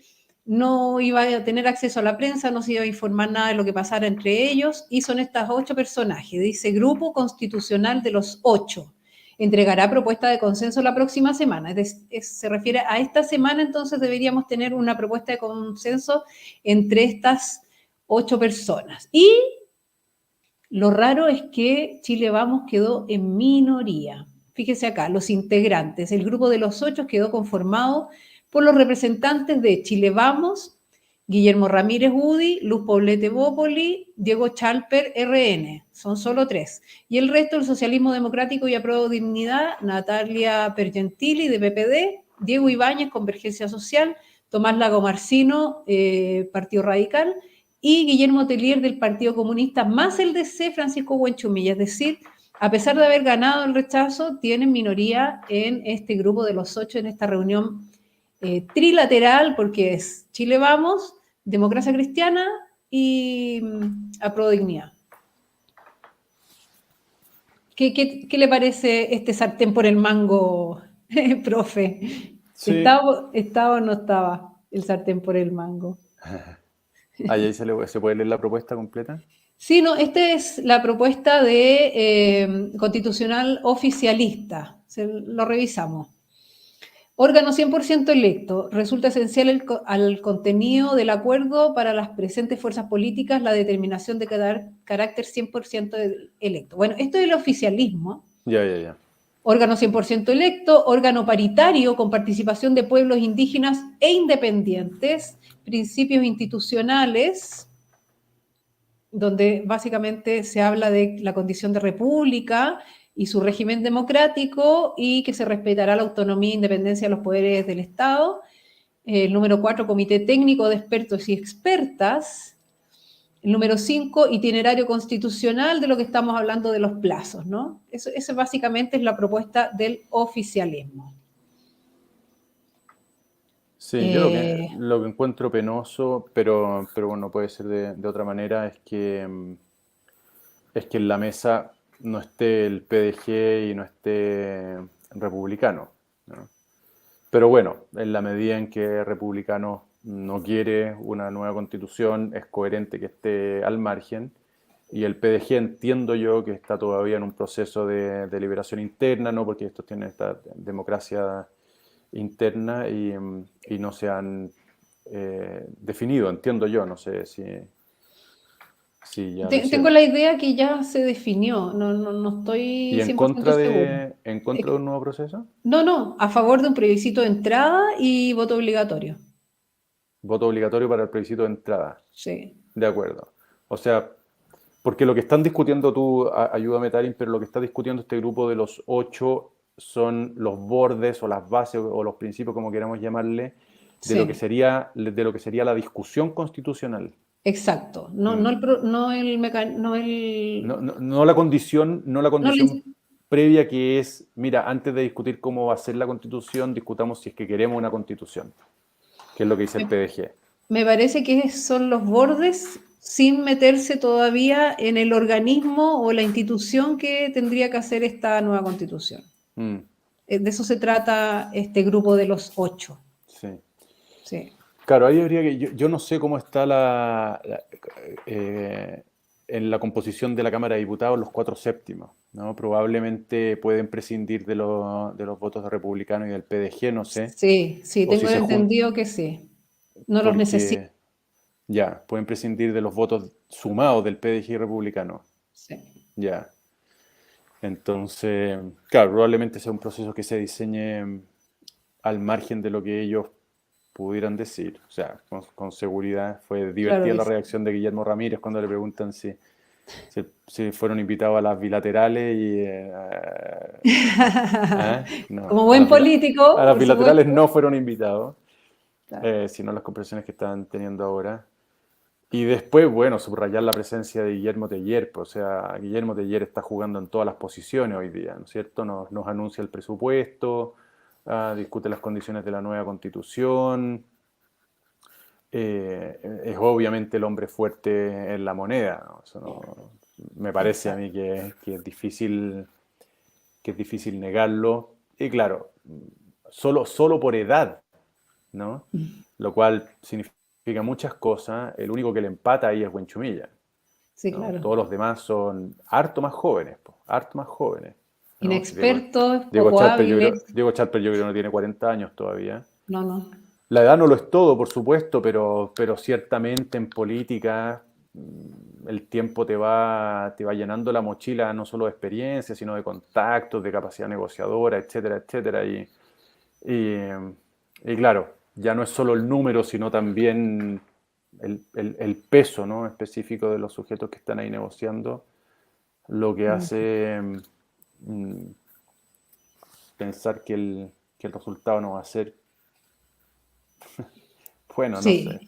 no iba a tener acceso a la prensa, no se iba a informar nada de lo que pasara entre ellos, y son estas 8 personajes. Dice, Grupo Constitucional de los 8. Entregará propuesta de consenso la próxima semana. Se refiere a esta semana, entonces deberíamos tener una propuesta de consenso entre estas 8 personas. Y lo raro es que Chile Vamos quedó en minoría. Fíjese acá, los integrantes. El grupo de los 8 quedó conformado por los representantes de Chile Vamos, Guillermo Ramírez UDI, Luz Poblete Bópoli, Diego Chalper RN. Son solo 3. Y el resto, el Socialismo Democrático y Apruebo Dignidad, Natalia Pergentili de PPD, Diego Ibáñez, Convergencia Social, Tomás Lago Marcino, Partido Radical, y Guillermo Tellier del Partido Comunista, más el DC, Francisco Buenchumilla. Es decir, a pesar de haber ganado el rechazo, tienen minoría en este grupo de los 8 en esta reunión trilateral, porque es Chile Vamos, Democracia Cristiana y Apruebo Dignidad. ¿Qué le parece este sartén por el mango, profe? Sí. ¿Estaba o no estaba el sartén por el mango? Ahí se puede leer la propuesta completa. Sí, no, esta es la propuesta de constitucional oficialista. Lo revisamos. Órgano 100% electo. Resulta esencial al contenido del acuerdo para las presentes fuerzas políticas la determinación de carácter 100% electo. Bueno, esto es el oficialismo. Ya. Órgano 100% electo, órgano paritario con participación de pueblos indígenas e independientes, principios institucionales, donde básicamente se habla de la condición de república y su régimen democrático y que se respetará la autonomía e independencia de los poderes del Estado. El número 4, comité técnico de expertos y expertas. El número 5, itinerario constitucional, de lo que estamos hablando de los plazos, ¿no? Eso básicamente es la propuesta del oficialismo. Sí, yo lo que encuentro penoso, pero bueno, puede ser de otra manera, es que en la mesa no esté el PDG y no esté Republicano, ¿no? Pero bueno, en la medida en que Republicano no quiere una nueva constitución, es coherente que esté al margen, y el PDG entiendo yo que está todavía en un proceso de deliberación interna, ¿no? Porque estos tienen esta democracia interna y no se han definido, entiendo yo, no sé si ya Tengo la idea que ya se definió, no estoy 100% ¿Y en contra segura. de un nuevo proceso? No, a favor de un plebiscito de entrada y voto obligatorio. Voto obligatorio para el plebiscito de entrada. Sí. De acuerdo. O sea, porque lo que están discutiendo tú, ayúdame Tarín, pero lo que está discutiendo este grupo de los 8 son los bordes o las bases o los principios, como queramos llamarle, de Sí. lo que sería la discusión constitucional. Exacto. No la condición previa que es, mira, antes de discutir cómo va a ser la constitución, discutamos si es que queremos una constitución, que es lo que dice el PDG. Me parece que son los bordes sin meterse todavía en el organismo o la institución que tendría que hacer esta nueva constitución. De eso se trata este grupo de los 8. Sí. Sí. Claro, ahí habría que, yo no sé cómo está en la composición de la Cámara de Diputados los 4/7, ¿no? Probablemente pueden prescindir de los votos de Republicano y del PDG, no sé. Sí, O tengo si entendido que sí. No los necesito. Ya, pueden prescindir de los votos sumados del PDG y Republicano. Sí. Ya. Entonces, claro, probablemente sea un proceso que se diseñe al margen de lo que ellos pudieran decir. O sea, con seguridad. Fue divertida la reacción de Guillermo Ramírez cuando le preguntan si fueron invitados a las bilaterales y... no, como buen político. A las bilaterales no fueron invitados, sino las conversaciones que están teniendo ahora. Y después, bueno, subrayar la presencia de Guillermo Teller. O sea, Guillermo Teller está jugando en todas las posiciones hoy día, ¿no es cierto? Nos anuncia el presupuesto, discute las condiciones de la nueva constitución. Es obviamente el hombre fuerte en la moneda, ¿no? Eso me parece a mí que es difícil negarlo. Y claro, solo por edad, ¿no? Lo cual significa muchas cosas. El único que le empata ahí es Buenchumilla. Sí, ¿no? claro. Todos los demás son harto más jóvenes, ¿no? Inexpertos, Diego poco hábiles. Diego Charper yo creo que no tiene 40 años todavía. No. La edad no lo es todo, por supuesto, pero ciertamente en política el tiempo te va llenando la mochila no solo de experiencia, sino de contactos, de capacidad negociadora, etcétera, etcétera. Y claro, ya no es solo el número, sino también el peso, ¿no? específico de los sujetos que están ahí negociando, lo que hace pensar que el resultado no va a ser bueno, no sé.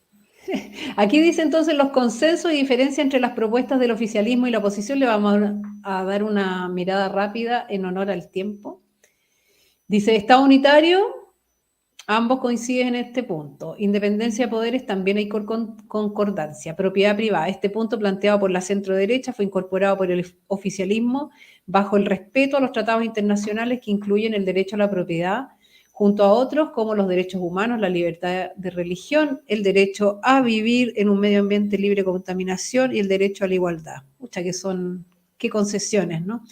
Aquí dice entonces los consensos y diferencia entre las propuestas del oficialismo y la oposición. Le vamos a dar una mirada rápida en honor al tiempo. Dice, Estado unitario, ambos coinciden en este punto. Independencia de poderes, también hay concordancia. Propiedad privada, este punto planteado por la centro-derecha fue incorporado por el oficialismo bajo el respeto a los tratados internacionales que incluyen el derecho a la propiedad, junto a otros como los derechos humanos, la libertad de religión, el derecho a vivir en un medio ambiente libre de contaminación y el derecho a la igualdad. Pucha, qué concesiones, ¿no?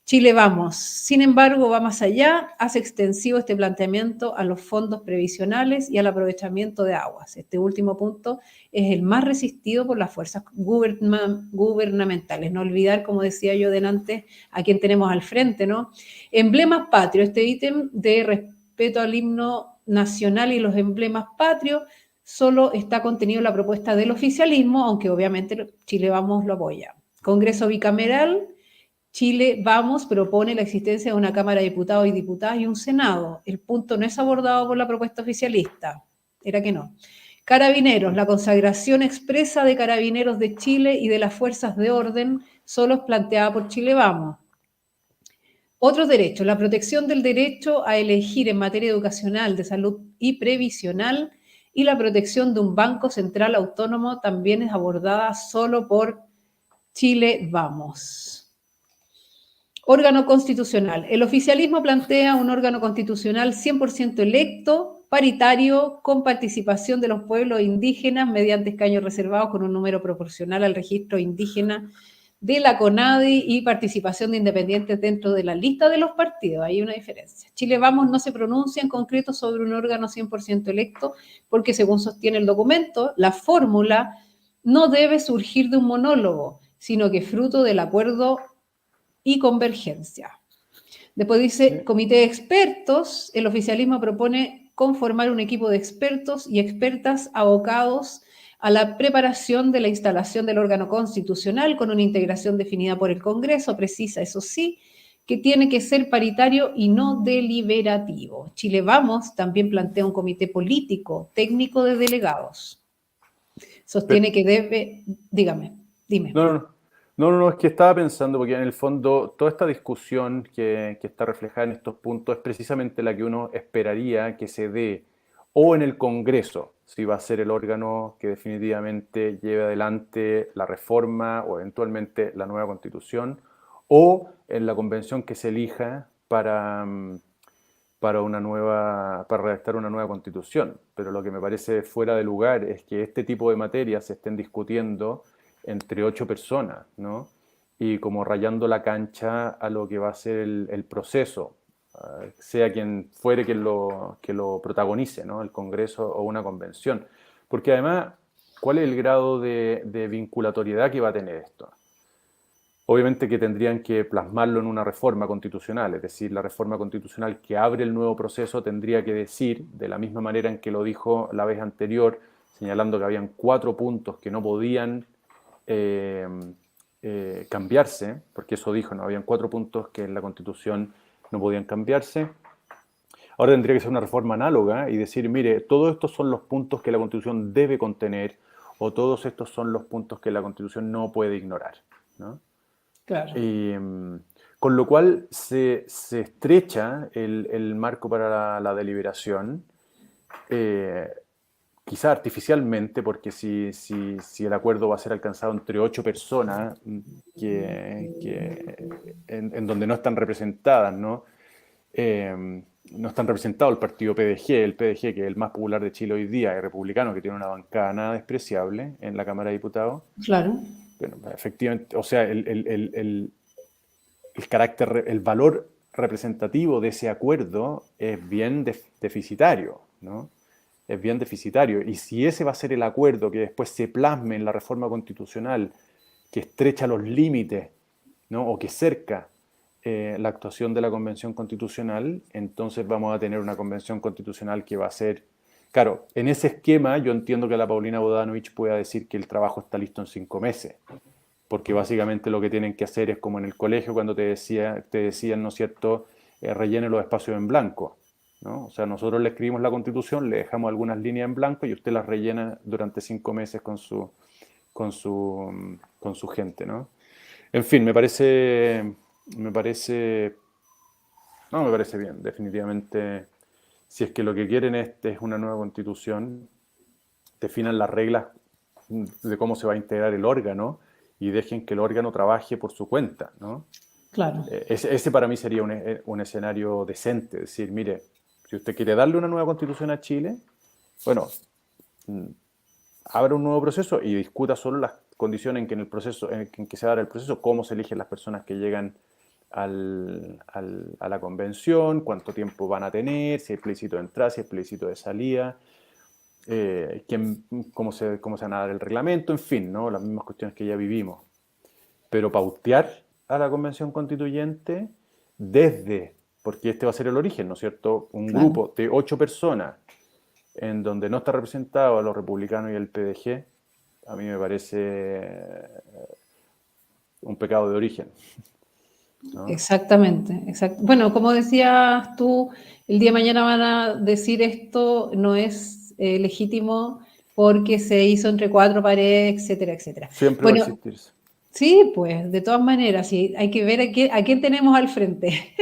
Chile Vamos, sin embargo, va más allá, hace extensivo este planteamiento a los fondos previsionales y al aprovechamiento de aguas. Este último punto es el más resistido por las fuerzas gubernamentales. No olvidar, como decía yo delante, a quien tenemos al frente, ¿no? Emblemas patrios, este ítem de respeto al himno nacional y los emblemas patrios solo está contenido en la propuesta del oficialismo, aunque obviamente Chile Vamos lo apoya. Congreso bicameral, Chile Vamos propone la existencia de una Cámara de Diputados y Diputadas y un Senado. El punto no es abordado por la propuesta oficialista. Era que no. Carabineros, la consagración expresa de Carabineros de Chile y de las fuerzas de orden solo es planteada por Chile Vamos. Otros derechos, la protección del derecho a elegir en materia educacional, de salud y previsional y la protección de un banco central autónomo también es abordada solo por Chile Vamos. Órgano constitucional. El oficialismo plantea un órgano constitucional 100% electo, paritario, con participación de los pueblos indígenas mediante escaños reservados con un número proporcional al registro indígena de la CONADI y participación de independientes dentro de la lista de los partidos. Hay una diferencia. Chile Vamos no se pronuncia en concreto sobre un órgano 100% electo porque, según sostiene el documento, la fórmula no debe surgir de un monólogo, sino que fruto del acuerdo y convergencia. Después dice, comité de expertos, el oficialismo propone conformar un equipo de expertos y expertas abocados a la preparación de la instalación del órgano constitucional con una integración definida por el Congreso, precisa, eso sí, que tiene que ser paritario y no deliberativo. Chile Vamos también plantea un comité político, técnico de delegados. Sostiene que debe... Dime. No, es que estaba pensando, porque en el fondo toda esta discusión que está reflejada en estos puntos es precisamente la que uno esperaría que se dé o en el Congreso, si va a ser el órgano que definitivamente lleve adelante la reforma o eventualmente la nueva Constitución, o en la convención que se elija para redactar una nueva Constitución. Pero lo que me parece fuera de lugar es que este tipo de materias se estén discutiendo entre 8 personas, ¿no? Y como rayando la cancha a lo que va a ser el proceso, sea quien fuere que lo protagonice, ¿no? El Congreso o una convención. Porque además, ¿cuál es el grado de vinculatoriedad que va a tener esto? Obviamente que tendrían que plasmarlo en una reforma constitucional, es decir, la reforma constitucional que abre el nuevo proceso tendría que decir, de la misma manera en que lo dijo la vez anterior, señalando que habían 4 puntos que no podían cambiarse, porque eso dijo, no habían 4 puntos que en la Constitución no podían cambiarse. Ahora tendría que ser una reforma análoga y decir, mire, todos estos son los puntos que la Constitución debe contener o todos estos son los puntos que la Constitución no puede ignorar, ¿no? Claro. Con lo cual se estrecha el marco para la deliberación, quizá artificialmente, porque si el acuerdo va a ser alcanzado entre 8 personas en donde no están representadas, ¿no? No están representados el partido PDG, que es el más popular de Chile hoy día, el republicano, que tiene una bancada nada despreciable en la Cámara de Diputados. Claro. Bueno, efectivamente, o sea, el carácter, el valor representativo de ese acuerdo es bien deficitario, ¿no? Es bien deficitario. Y si ese va a ser el acuerdo que después se plasme en la reforma constitucional, que estrecha los límites, ¿no? O que cerca la actuación de la Convención Constitucional, entonces vamos a tener una Convención Constitucional que va a ser... Claro, en ese esquema yo entiendo que la Paulina Bodanovich pueda decir que el trabajo está listo en 5 meses, porque básicamente lo que tienen que hacer es como en el colegio cuando te decían, ¿no es cierto?, rellene los espacios en blanco, ¿no? O sea, nosotros le escribimos la Constitución, le dejamos algunas líneas en blanco y usted las rellena durante 5 meses con su gente, ¿no? En fin, me parece bien, definitivamente. Si es que lo que quieren es una nueva Constitución, definan las reglas de cómo se va a integrar el órgano y dejen que el órgano trabaje por su cuenta, ¿no? Claro. Ese para mí sería un escenario decente, es decir, mire, Si usted quiere darle una nueva constitución a Chile, bueno, abra un nuevo proceso y discuta solo las condiciones en que, en que se va a dar el proceso, cómo se eligen las personas que llegan a la convención, cuánto tiempo van a tener, si hay plebiscito de entrada, si hay plebiscito de salida, cómo se van a dar el reglamento, en fin, ¿no? Las mismas cuestiones que ya vivimos. Pero pautear a la convención constituyente porque este va a ser el origen, ¿no es cierto? Un grupo de 8 personas en donde no está representado a los republicanos y el PDG, a mí me parece un pecado de origen, ¿no? Exactamente. Bueno, como decías tú, el día de mañana van a decir esto no es legítimo porque se hizo entre 4 paredes, etcétera, etcétera. Siempre bueno, va a existir eso. Sí, pues, de todas maneras, sí, hay que ver a quién tenemos al frente.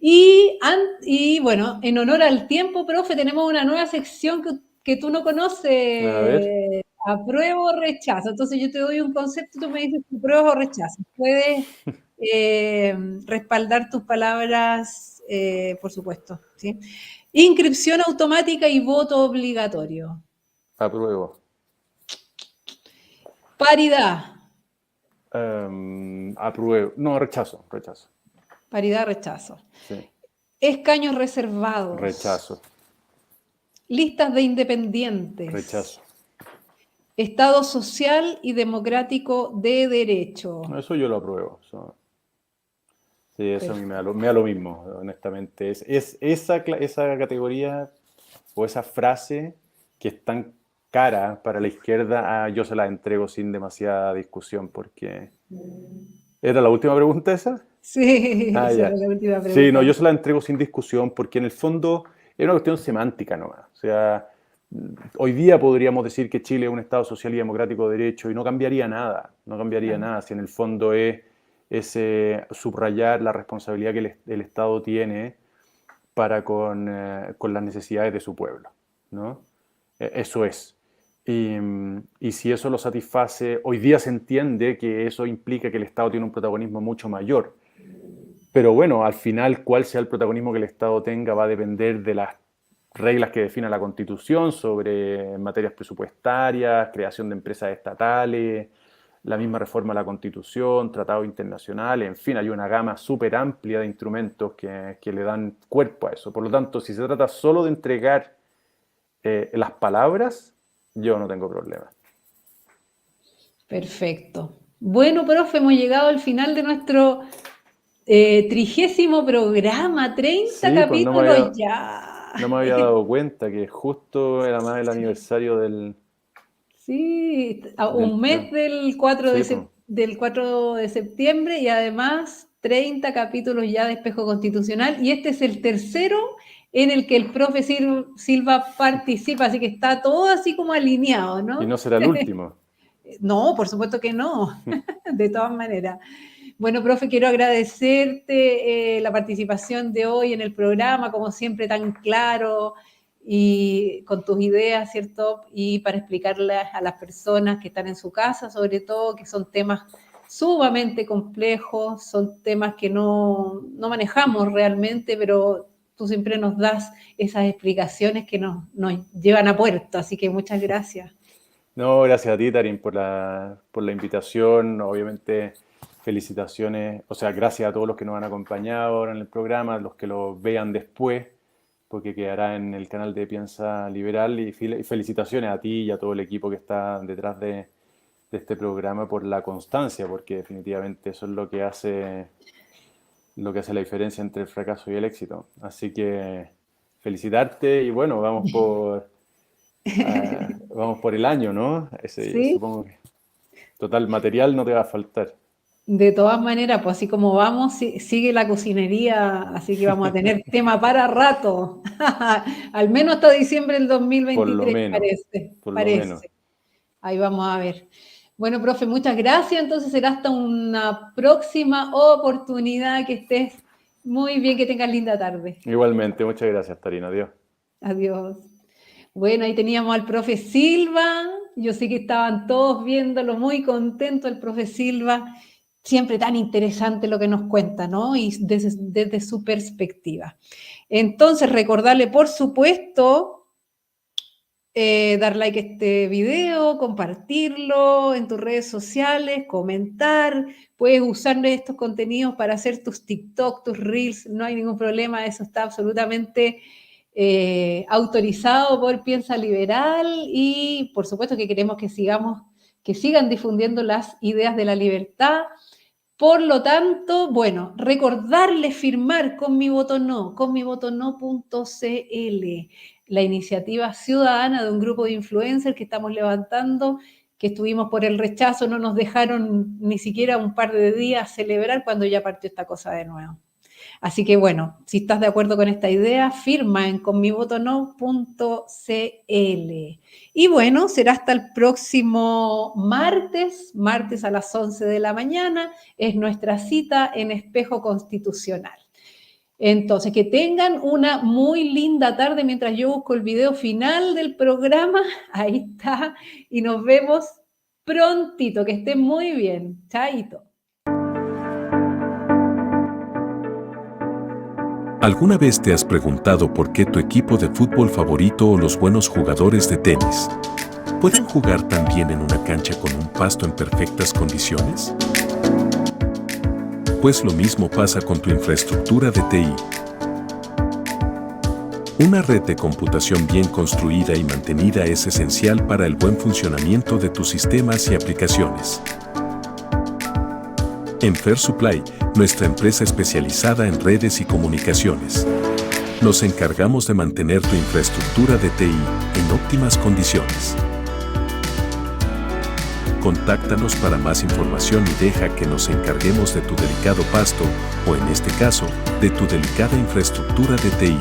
Y bueno, en honor al tiempo, profe, tenemos una nueva sección que tú no conoces. A ver. Apruebo o rechazo. Entonces yo te doy un concepto y tú me dices si apruebas o rechazas. Puedes respaldar tus palabras, por supuesto, ¿sí? Inscripción automática y voto obligatorio. Apruebo. Paridad. Apruebo. No, rechazo. Paridad, rechazo. Sí. Escaños reservados. Rechazo. Listas de independientes. Rechazo. Estado social y democrático de derecho. Eso yo lo apruebo. Sí, eso a mí me da lo mismo, honestamente. Es esa categoría o esa frase que es tan cara para la izquierda, yo se la entrego sin demasiada discusión, porque... ¿Era la última pregunta esa? Sí, esa era la última pregunta. Sí, no, yo se la entrego sin discusión, porque en el fondo es una cuestión semántica nomás. O sea, hoy día podríamos decir que Chile es un Estado social y democrático de derecho y no cambiaría nada, nada, si en el fondo es subrayar la responsabilidad que el Estado tiene para con las necesidades de su pueblo, ¿no? Eso es. Y si eso lo satisface, hoy día se entiende que eso implica que el Estado tiene un protagonismo mucho mayor. Pero bueno, al final, cuál sea el protagonismo que el Estado tenga va a depender de las reglas que define la Constitución sobre materias presupuestarias, creación de empresas estatales, la misma reforma a la Constitución, tratados internacionales, en fin, hay una gama súper amplia de instrumentos que le dan cuerpo a eso. Por lo tanto, si se trata solo de entregar las palabras, yo no tengo problema. Perfecto. Bueno, profe, hemos llegado al final de nuestro 30º programa, 30 capítulos ya. No me había dado cuenta que justo era más el aniversario del... Sí, un mes del 4 de septiembre y además 30 capítulos ya de Espejo Constitucional y este es el tercero en el que el profe Silva participa, así que está todo así como alineado, ¿no? Y no será el último. No, por supuesto que no, de todas maneras. Bueno, profe, quiero agradecerte la participación de hoy en el programa, como siempre tan claro y con tus ideas, ¿cierto? Y para explicarles a las personas que están en su casa, sobre todo, que son temas sumamente complejos, son temas que no manejamos realmente, pero tú siempre nos das esas explicaciones que nos llevan a puerto, así que muchas gracias. No, gracias a ti, Tarín, por la invitación. Obviamente, felicitaciones, o sea, gracias a todos los que nos han acompañado ahora en el programa, los que lo vean después, porque quedará en el canal de Piensa Liberal, y felicitaciones a ti y a todo el equipo que está detrás de este programa por la constancia, porque definitivamente eso es lo que hace la diferencia entre el fracaso y el éxito. Así que felicitarte y bueno, vamos por el año, ¿no? ¿Sí? Supongo que total material no te va a faltar. De todas maneras, pues así como vamos, sigue la cocinería, así que vamos a tener tema para rato. Al menos hasta diciembre del 2023, por lo menos, parece. Por lo menos. Ahí vamos a ver. Bueno, profe, muchas gracias. Entonces será hasta una próxima oportunidad. Que estés muy bien, que tengas linda tarde. Igualmente, muchas gracias, Tarina. Adiós. Adiós. Bueno, ahí teníamos al profe Silva. Yo sé que estaban todos viéndolo muy contento el profe Silva. siempre tan interesante lo que nos cuenta, ¿no? Y desde su perspectiva. Entonces, recordarle, por supuesto, dar like a este video, compartirlo en tus redes sociales, comentar. Puedes usar estos contenidos para hacer tus TikTok, tus Reels, no hay ningún problema, eso está absolutamente autorizado por Piensa Liberal y por supuesto que queremos que sigan difundiendo las ideas de la libertad. Por lo tanto, bueno, recordarles firmar con mi voto no, con mivotono.cl, la iniciativa ciudadana de un grupo de influencers que estamos levantando, que estuvimos por el rechazo, no nos dejaron ni siquiera un par de días celebrar cuando ya partió esta cosa de nuevo. Así que bueno, si estás de acuerdo con esta idea, firma en conmivotono.cl. Y bueno, será hasta el próximo martes a las 11 de la mañana, es nuestra cita en Espejo Constitucional. Entonces, que tengan una muy linda tarde mientras yo busco el video final del programa. Ahí está. Y nos vemos prontito. Que estén muy bien. Chaito. ¿Alguna vez te has preguntado por qué tu equipo de fútbol favorito o los buenos jugadores de tenis pueden jugar tan bien en una cancha con un pasto en perfectas condiciones? Pues lo mismo pasa con tu infraestructura de TI. Una red de computación bien construida y mantenida es esencial para el buen funcionamiento de tus sistemas y aplicaciones. En Fair Supply, nuestra empresa especializada en redes y comunicaciones, nos encargamos de mantener tu infraestructura de TI en óptimas condiciones. Contáctanos para más información y deja que nos encarguemos de tu delicado pasto, o en este caso, de tu delicada infraestructura de TI.